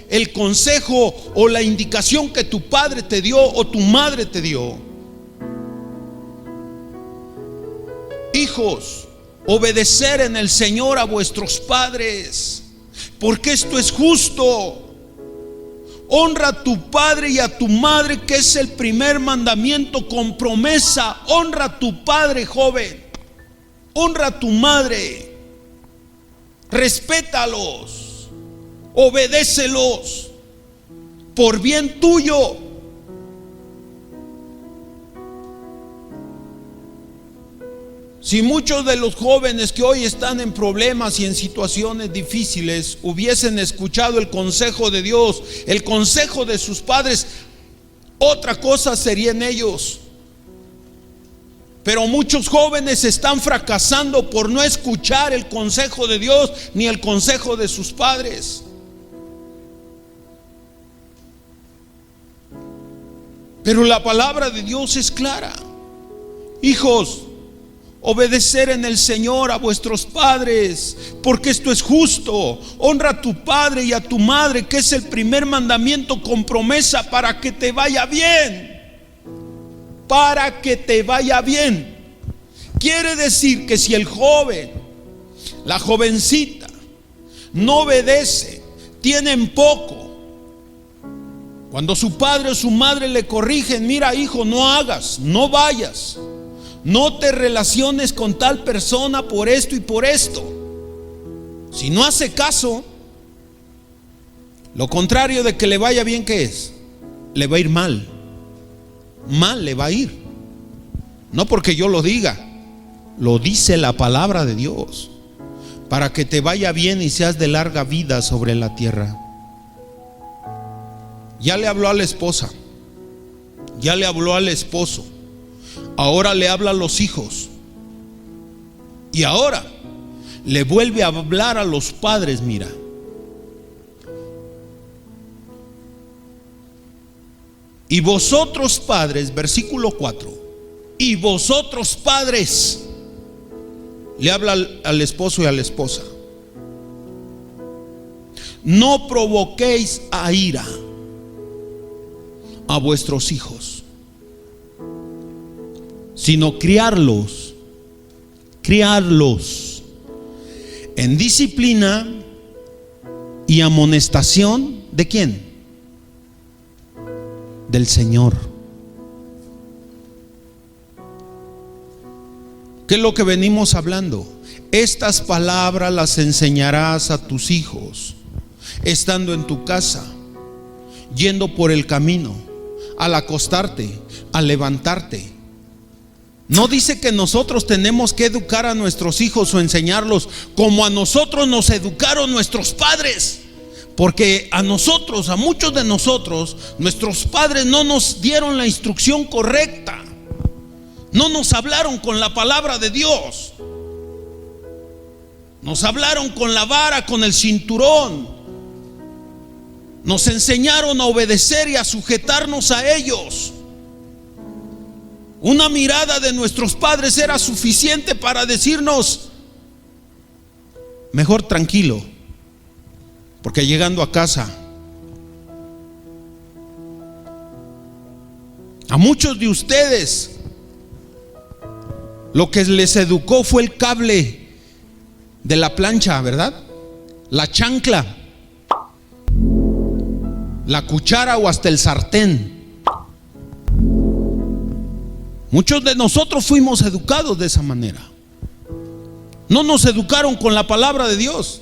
el consejo o la indicación que tu padre te dio o tu madre te dio. Hijos, obedecer en el Señor a vuestros padres, porque esto es justo. Honra a tu padre y a tu madre, que es el primer mandamiento con promesa. Honra a tu padre, joven. Honra a tu madre. Respétalos, obedécelos por bien tuyo. Si muchos de los jóvenes que hoy están en problemas y en situaciones difíciles hubiesen escuchado el consejo de Dios, el consejo de sus padres, otra cosa sería en ellos. Pero muchos jóvenes están fracasando por no escuchar el consejo de Dios ni el consejo de sus padres. Pero la palabra de Dios es clara. Hijos, obedecer en el Señor a vuestros padres, porque esto es justo. Honra a tu padre y a tu madre, que es el primer mandamiento con promesa para que te vaya bien. Para que te vaya bien. Quiere decir que si el joven, la jovencita, no obedece, tienen poco. Cuando su padre o su madre le corrigen: mira, hijo, no hagas, no vayas, no te relaciones con tal persona por esto y por esto. Si no hace caso, lo contrario de que le vaya bien, ¿qué es? Le va a ir mal. Mal le va a ir. No porque yo lo diga, lo dice la palabra de Dios. Para que te vaya bien y seas de larga vida sobre la tierra. Ya le habló a la esposa, ya le habló al esposo, ahora le habla a los hijos, y ahora le vuelve a hablar a los padres. Mira, y vosotros padres, versículo 4, y vosotros padres, le habla al esposo y a la esposa, no provoquéis a ira a vuestros hijos, sino criarlos en disciplina y amonestación. ¿De quién? Del Señor. ¿Qué es lo que venimos hablando? Estas palabras las enseñarás a tus hijos, estando en tu casa, yendo por el camino, al acostarte, al levantarte. No dice que nosotros tenemos que educar a nuestros hijos o enseñarlos como a nosotros nos educaron nuestros padres. Porque a nosotros, a muchos de nosotros, nuestros padres no nos dieron la instrucción correcta. No nos hablaron con la palabra de Dios. Nos hablaron con la vara, con el cinturón. Nos enseñaron a obedecer y a sujetarnos a ellos. Una mirada de nuestros padres era suficiente para decirnos: mejor tranquilo, porque llegando a casa, a muchos de ustedes lo que les educó fue el cable de la plancha, ¿verdad? La chancla, la cuchara o hasta el sartén. Muchos de nosotros fuimos educados de esa manera. No nos educaron con la palabra de Dios.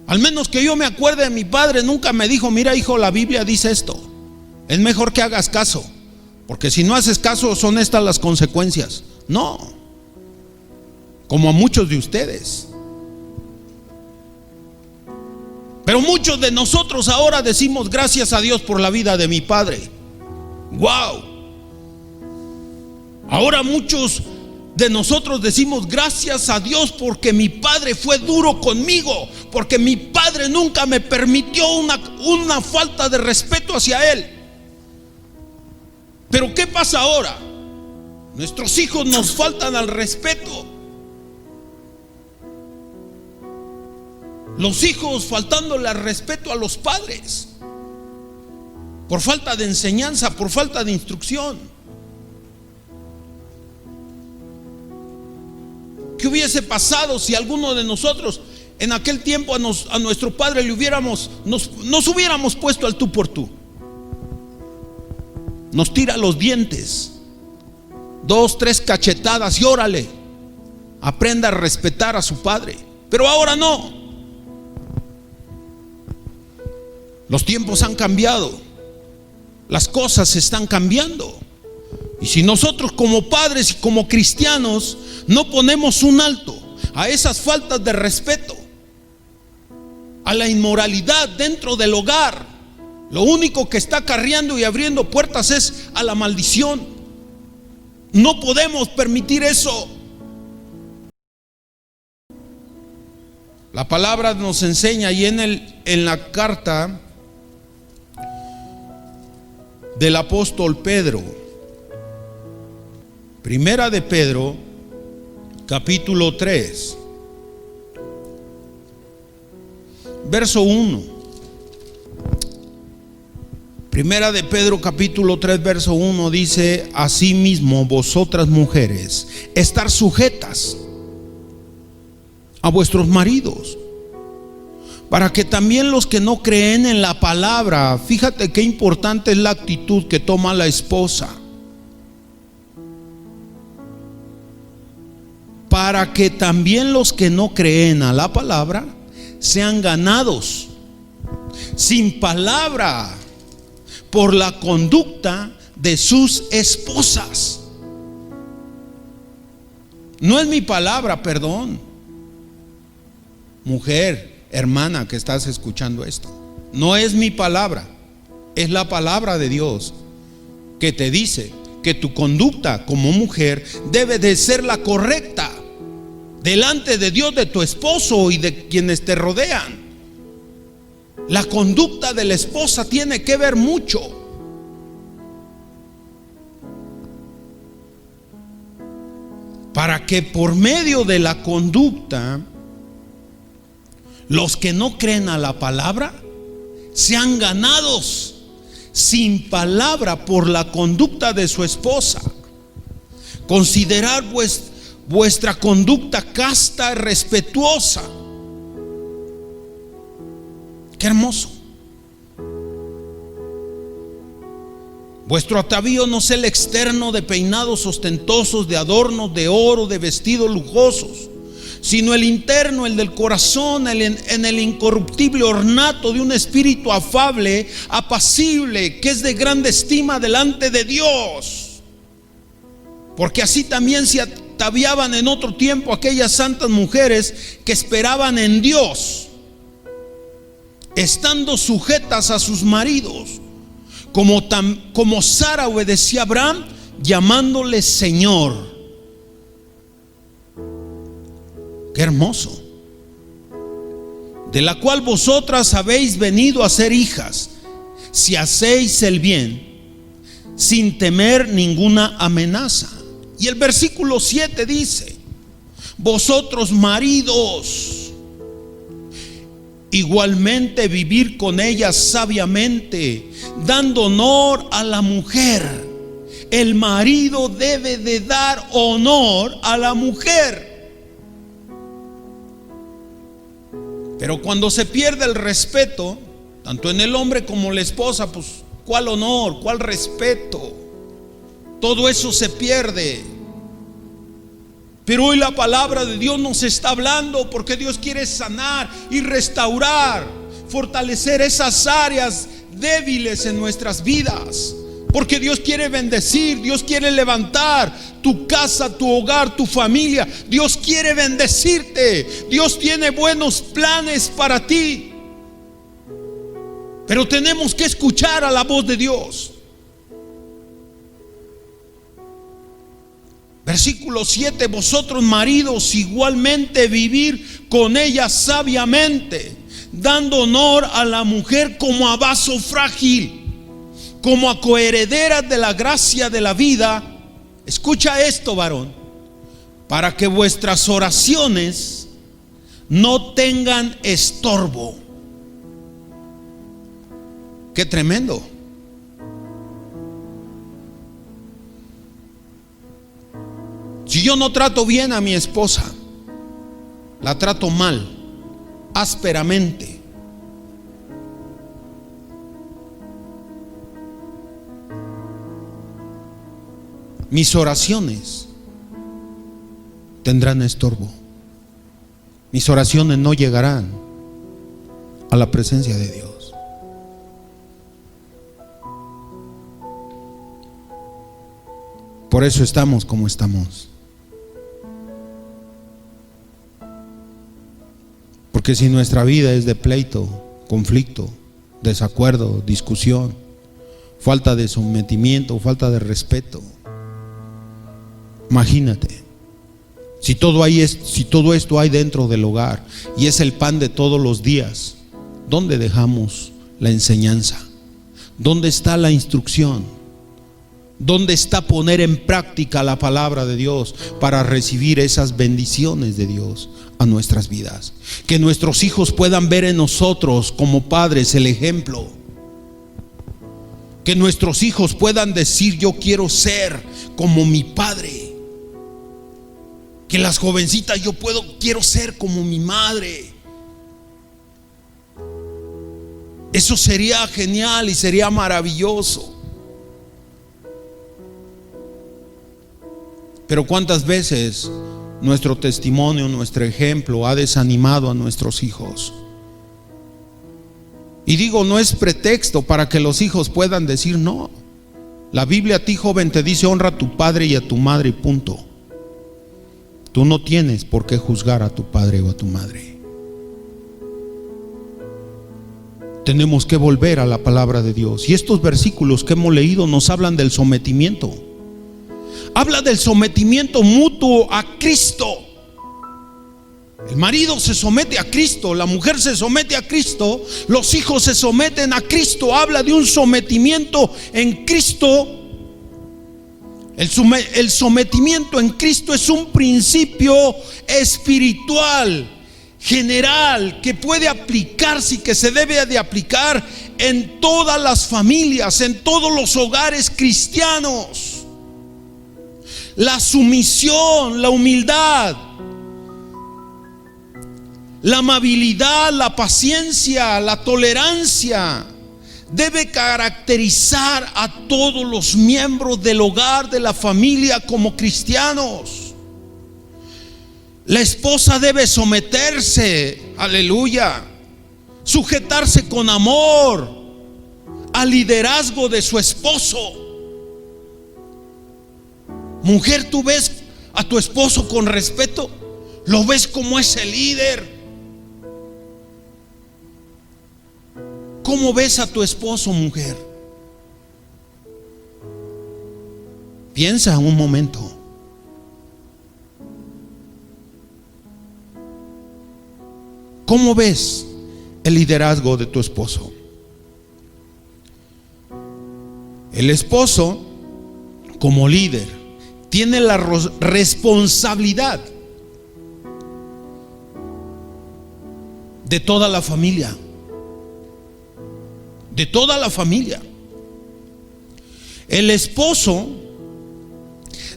Al menos que yo me acuerde, mi padre nunca me dijo: mira, hijo, la Biblia dice esto, es mejor que hagas caso, porque si no haces caso son estas las consecuencias. No, como a muchos de ustedes. Pero muchos de nosotros ahora decimos: gracias a Dios por la vida de mi padre. Wow. Ahora muchos de nosotros decimos: gracias a Dios porque mi padre fue duro conmigo, porque mi padre nunca me permitió una falta de respeto hacia él. Pero ¿qué pasa ahora? Nuestros hijos nos faltan al respeto. Los hijos faltándole al respeto a los padres, por falta de enseñanza, por falta de instrucción. ¿Qué hubiese pasado si alguno de nosotros en aquel tiempo a nuestro padre nos hubiéramos puesto al tú por tú? Nos tira los dientes, 2, 3 cachetadas y órale, aprenda a respetar a su padre. Pero ahora no. Los tiempos han cambiado, las cosas están cambiando. Y si nosotros como padres y como cristianos no ponemos un alto a esas faltas de respeto, a la inmoralidad dentro del hogar, lo único que está acarreando y abriendo puertas es a la maldición. No podemos permitir eso. La palabra nos enseña y en la carta del apóstol Pedro, primera de Pedro, capítulo 3, verso 1. Primera de Pedro, capítulo 3, verso 1 dice: asimismo vosotras mujeres, estar sujetas a vuestros maridos, para que también los que no creen en la palabra, fíjate qué importante es la actitud que toma la esposa, para que también los que no creen a la palabra sean ganados sin palabra por la conducta de sus esposas. No es mi palabra, perdón, mujer, hermana que estás escuchando esto, no es mi palabra, es la palabra de Dios que te dice que tu conducta como mujer debe de ser la correcta delante de Dios, de tu esposo y de quienes te rodean. La conducta de la esposa tiene que ver mucho. Para que por medio de la conducta los que no creen a la palabra sean ganados sin palabra por la conducta de su esposa. Considerar vuestra conducta casta y respetuosa. Qué hermoso. Vuestro atavío no sea el externo de peinados ostentosos, de adornos, de oro, de vestidos lujosos, sino el interno, el del corazón, en el incorruptible ornato de un espíritu afable, apacible, que es de grande estima delante de Dios. Porque así también se ataviaban en otro tiempo aquellas santas mujeres que esperaban en Dios, estando sujetas a sus maridos, como Sara obedecía a Abraham, llamándole Señor. Qué hermoso. De la cual vosotras habéis venido a ser hijas, si hacéis el bien, sin temer ninguna amenaza. Y el versículo 7 dice: vosotros maridos, igualmente vivir con ellas sabiamente, dando honor a la mujer. El marido debe de dar honor a la mujer. Pero cuando se pierde el respeto, tanto en el hombre como en la esposa, pues ¿cuál honor? ¿Cuál respeto? Todo eso se pierde. Pero hoy la palabra de Dios nos está hablando, porque Dios quiere sanar y restaurar, fortalecer esas áreas débiles en nuestras vidas. Porque Dios quiere bendecir, Dios quiere levantar tu casa, tu hogar, tu familia. Dios quiere bendecirte. Dios tiene buenos planes para ti. Pero tenemos que escuchar a la voz de Dios. Versículo 7: vosotros maridos igualmente vivir con ella sabiamente, dando honor a la mujer como a vaso frágil, como a coherederas de la gracia de la vida. Escucha esto, varón, para que vuestras oraciones no tengan estorbo. Qué tremendo. Si yo no trato bien a mi esposa, la trato mal, ásperamente, mis oraciones tendrán estorbo. Mis oraciones no llegarán a la presencia de Dios. Por eso estamos como estamos. Porque si nuestra vida es de pleito, conflicto, desacuerdo, discusión, falta de sometimiento, falta de respeto, imagínate, si todo esto hay dentro del hogar y es el pan de todos los días, ¿dónde dejamos la enseñanza? ¿Dónde está la instrucción? ¿Dónde está poner en práctica la palabra de Dios para recibir esas bendiciones de Dios a nuestras vidas? Que nuestros hijos puedan ver en nosotros como padres el ejemplo. Que nuestros hijos puedan decir: yo quiero ser como mi padre. Que las jovencitas: quiero ser como mi madre. Eso sería genial y sería maravilloso. Pero ¿cuántas veces nuestro testimonio, nuestro ejemplo ha desanimado a nuestros hijos? Y digo, no es pretexto para que los hijos puedan decir no. La Biblia a ti, joven, te dice: honra a tu padre y a tu madre, y punto. Tú no tienes por qué juzgar a tu padre o a tu madre. Tenemos que volver a la palabra de Dios. Y estos versículos que hemos leído nos hablan del sometimiento. Habla del sometimiento mutuo a Cristo. El marido se somete a Cristo, la mujer se somete a Cristo, los hijos se someten a Cristo. Habla de un sometimiento en Cristo. El sometimiento en Cristo es un principio espiritual general que puede aplicarse y que se debe de aplicar en todas las familias, en todos los hogares cristianos. La sumisión, la humildad, la amabilidad, la paciencia, la tolerancia debe caracterizar a todos los miembros del hogar, de la familia, como cristianos. La esposa debe someterse, aleluya, sujetarse con amor al liderazgo de su esposo. Mujer, ¿tú ves a tu esposo con respeto? ¿Lo ves como ese líder? ¿Cómo ves a tu esposo, mujer? Piensa un momento. ¿Cómo ves el liderazgo de tu esposo? El esposo, como líder, tiene la responsabilidad de toda la familia. De toda la familia. El esposo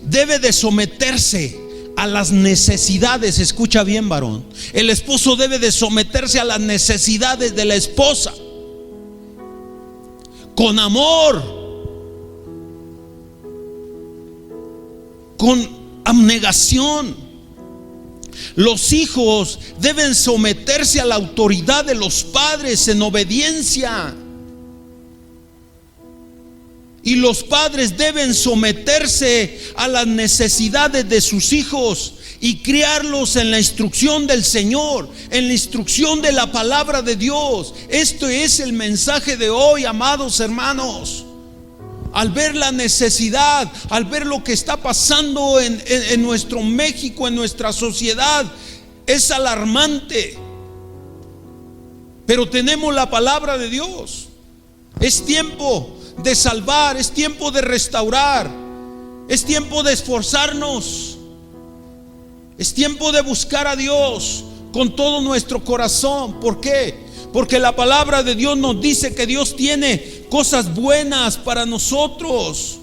debe de someterse a las necesidades. Escucha bien, varón. El esposo debe de someterse a las necesidades de la esposa con amor, con abnegación. Los hijos deben someterse a la autoridad de los padres en obediencia. Y los padres deben someterse a las necesidades de sus hijos y criarlos en la instrucción del Señor, en la instrucción de la palabra de Dios. Esto es el mensaje de hoy, amados hermanos. Al ver la necesidad, al ver lo que está pasando en nuestro México, en nuestra sociedad, es alarmante. Pero tenemos la palabra de Dios. Es tiempo de salvar, es tiempo de restaurar, es tiempo de esforzarnos, es tiempo de buscar a Dios con todo nuestro corazón. ¿Por qué? Porque la palabra de Dios nos dice que Dios tiene cosas buenas para nosotros.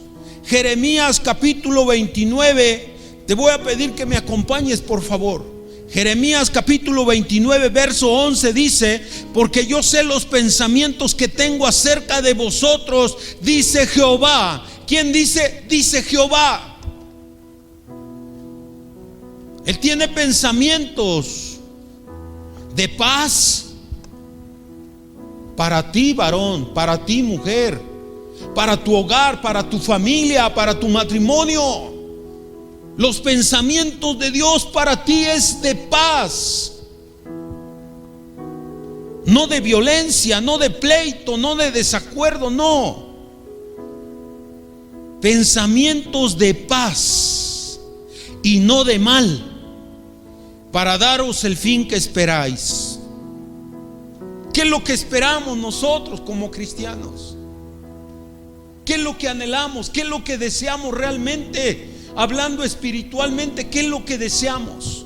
Jeremías capítulo 29, te voy a pedir que me acompañes, por favor. Jeremías capítulo 29 verso 11 dice: porque yo sé los pensamientos que tengo acerca de vosotros, dice Jehová. ¿Quién dice? Dice Jehová. Él tiene pensamientos de paz para ti, varón, para ti, mujer. para tu hogar, para tu familia, para tu matrimonio. Los pensamientos de Dios para ti es de paz, no de violencia, no de pleito, no de desacuerdo, no. Pensamientos de paz y no de mal, para daros el fin que esperáis. ¿Qué es lo que esperamos nosotros como cristianos? ¿Qué es lo que anhelamos? ¿Qué es lo que deseamos realmente? Hablando espiritualmente, ¿qué es lo que deseamos?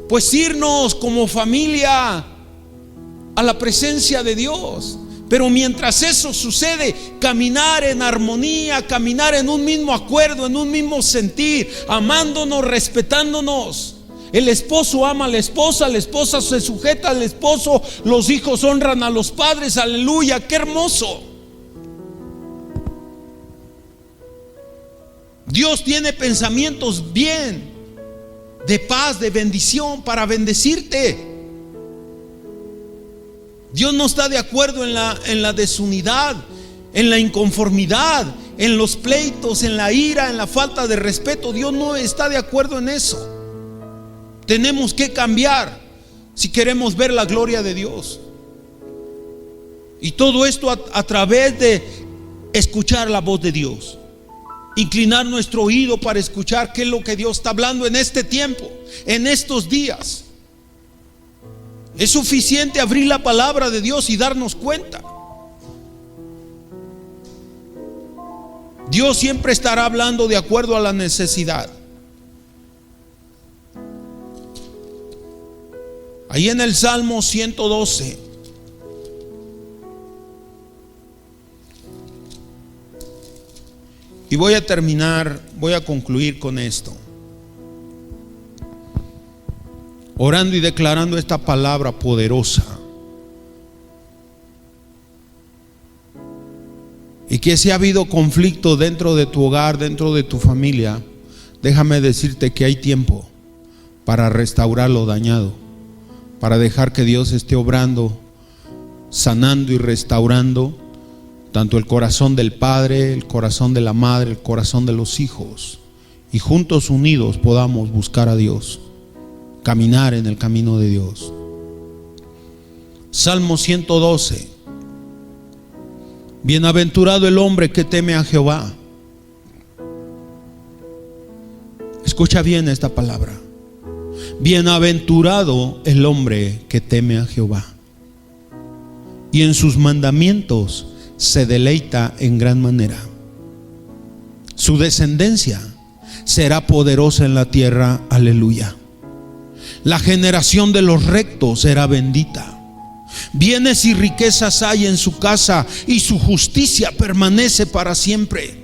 Pues irnos como familia a la presencia de Dios. Pero mientras eso sucede, caminar en armonía, caminar en un mismo acuerdo, en un mismo sentir, amándonos, respetándonos. El esposo ama a la esposa se sujeta al esposo, los hijos honran a los padres, aleluya, qué hermoso. Dios tiene pensamientos bien, de paz, de bendición, para bendecirte. Dios no está de acuerdo en la desunidad, en la inconformidad, en los pleitos, en la ira, en la falta de respeto. Dios no está de acuerdo en eso. Tenemos que cambiar si queremos ver la gloria de Dios. Y todo esto a través de escuchar la voz de Dios. Inclinar nuestro oído para escuchar qué es lo que Dios está hablando en este tiempo, en estos días. Es suficiente abrir la palabra de Dios y darnos cuenta. Dios siempre estará hablando de acuerdo a la necesidad. Ahí en el Salmo 112, y voy a terminar, voy a concluir con esto, orando y declarando esta palabra poderosa. Y que si ha habido conflicto dentro de tu hogar, dentro de tu familia, déjame decirte que hay tiempo para restaurar lo dañado, para dejar que Dios esté obrando, sanando y restaurando tanto el corazón del padre, el corazón de la madre, el corazón de los hijos, y juntos unidos podamos buscar a Dios, caminar en el camino de Dios. Salmo 112. Bienaventurado el hombre que teme a Jehová. Escucha bien esta palabra. Bienaventurado el hombre que teme a Jehová, y en sus mandamientos se deleita en gran manera. Su descendencia será poderosa en la tierra, aleluya. La generación de los rectos será bendita. Bienes y riquezas hay en su casa, y su justicia permanece para siempre.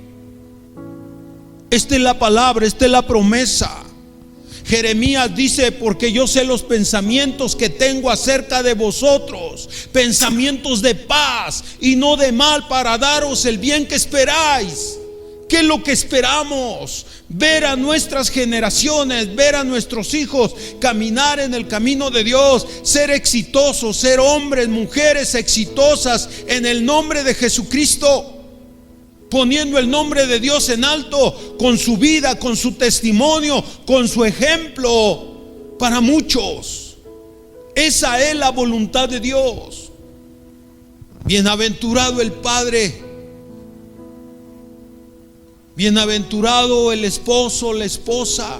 Esta es la palabra, esta es la promesa. Jeremías dice: porque yo sé los pensamientos que tengo acerca de vosotros, pensamientos de paz y no de mal, para daros el bien que esperáis. ¿Qué es lo que esperamos? Ver a nuestras generaciones, ver a nuestros hijos caminar en el camino de Dios, ser exitosos, ser hombres, mujeres exitosas en el nombre de Jesucristo, poniendo el nombre de Dios en alto, con su vida, con su testimonio, con su ejemplo para muchos. Esa es la voluntad de Dios. Bienaventurado el Padre, bienaventurado el esposo, la esposa,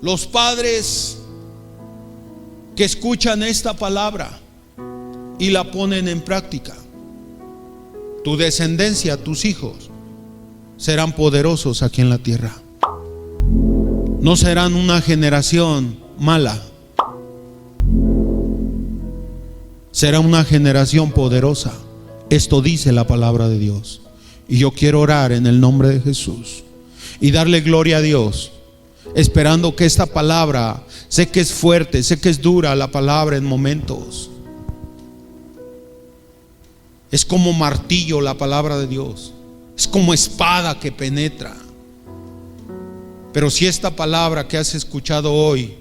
los padres que escuchan esta palabra y la ponen en práctica. Tu descendencia, tus hijos, serán poderosos aquí en la tierra. No serán una generación mala, será una generación poderosa. Esto dice la palabra de Dios. Y yo quiero orar en el nombre de Jesús y darle gloria a Dios, esperando que esta palabra, sé que es fuerte, sé que es dura la palabra en momentos. Es como martillo la palabra de Dios, es como espada que penetra. Pero si esta palabra que has escuchado hoy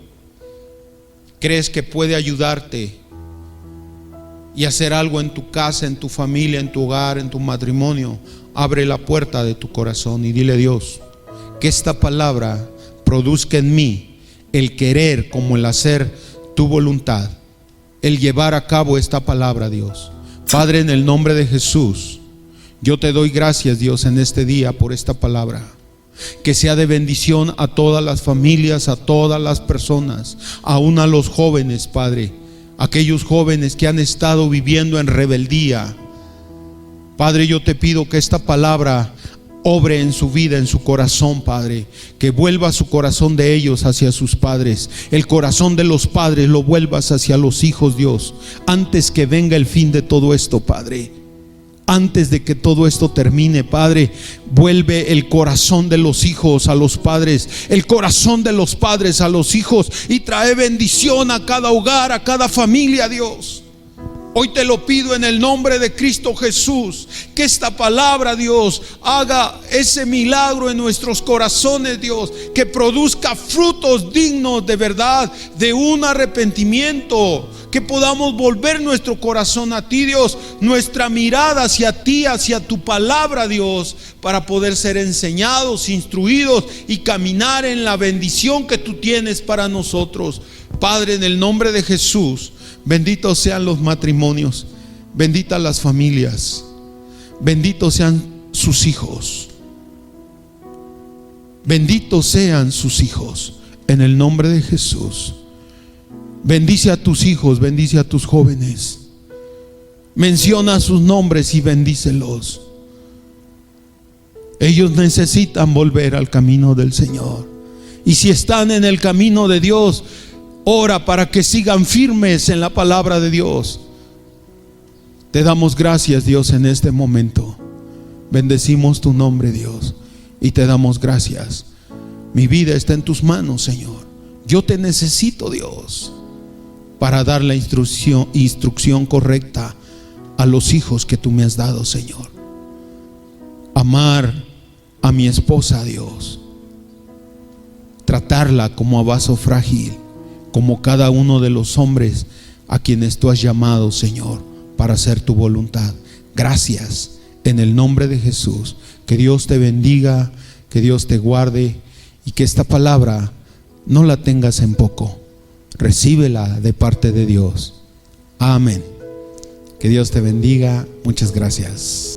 crees que puede ayudarte y hacer algo en tu casa, en tu familia, en tu hogar, en tu matrimonio, abre la puerta de tu corazón y dile: Dios, que esta palabra produzca en mí el querer como el hacer tu voluntad, el llevar a cabo esta palabra, Dios. Padre, en el nombre de Jesús, yo te doy gracias, Dios, en este día por esta palabra. Que sea de bendición a todas las familias, a todas las personas, aún a los jóvenes, Padre, aquellos jóvenes que han estado viviendo en rebeldía. Padre, yo te pido que esta palabra obre en su vida, en su corazón, Padre, que vuelva su corazón de ellos hacia sus padres, el corazón de los padres lo vuelvas hacia los hijos, Dios, antes que venga el fin de todo esto, Padre. Antes de que todo esto termine, Padre, vuelve el corazón de los hijos a los padres, el corazón de los padres a los hijos, y trae bendición a cada hogar, a cada familia, Dios. Hoy te lo pido en el nombre de Cristo Jesús, que esta palabra, Dios, haga ese milagro en nuestros corazones, Dios, que produzca frutos dignos de verdad, de un arrepentimiento, que podamos volver nuestro corazón a ti, Dios, nuestra mirada hacia ti, hacia tu palabra, Dios, para poder ser enseñados, instruidos y caminar en la bendición que tú tienes para nosotros. Padre, en el nombre de Jesús, benditos sean los matrimonios, benditas las familias, benditos sean sus hijos, benditos sean sus hijos, en el nombre de Jesús. Bendice a tus hijos, bendice a tus jóvenes, menciona sus nombres y bendícelos. Ellos necesitan volver al camino del Señor, y si están en el camino de Dios, ora para que sigan firmes en la palabra de Dios. Te damos gracias, Dios, en este momento. Bendecimos tu nombre, Dios, y te damos gracias. Mi vida está en tus manos, Señor. Yo te necesito, Dios, para dar la instrucción correcta a los hijos que tú me has dado, Señor. Amar a mi esposa, Dios, tratarla como a vaso frágil, como cada uno de los hombres a quienes tú has llamado, Señor, para hacer tu voluntad. Gracias, en el nombre de Jesús. Que Dios te bendiga, que Dios te guarde, y que esta palabra no la tengas en poco. Recíbela de parte de Dios. Amén. Que Dios te bendiga. Muchas gracias.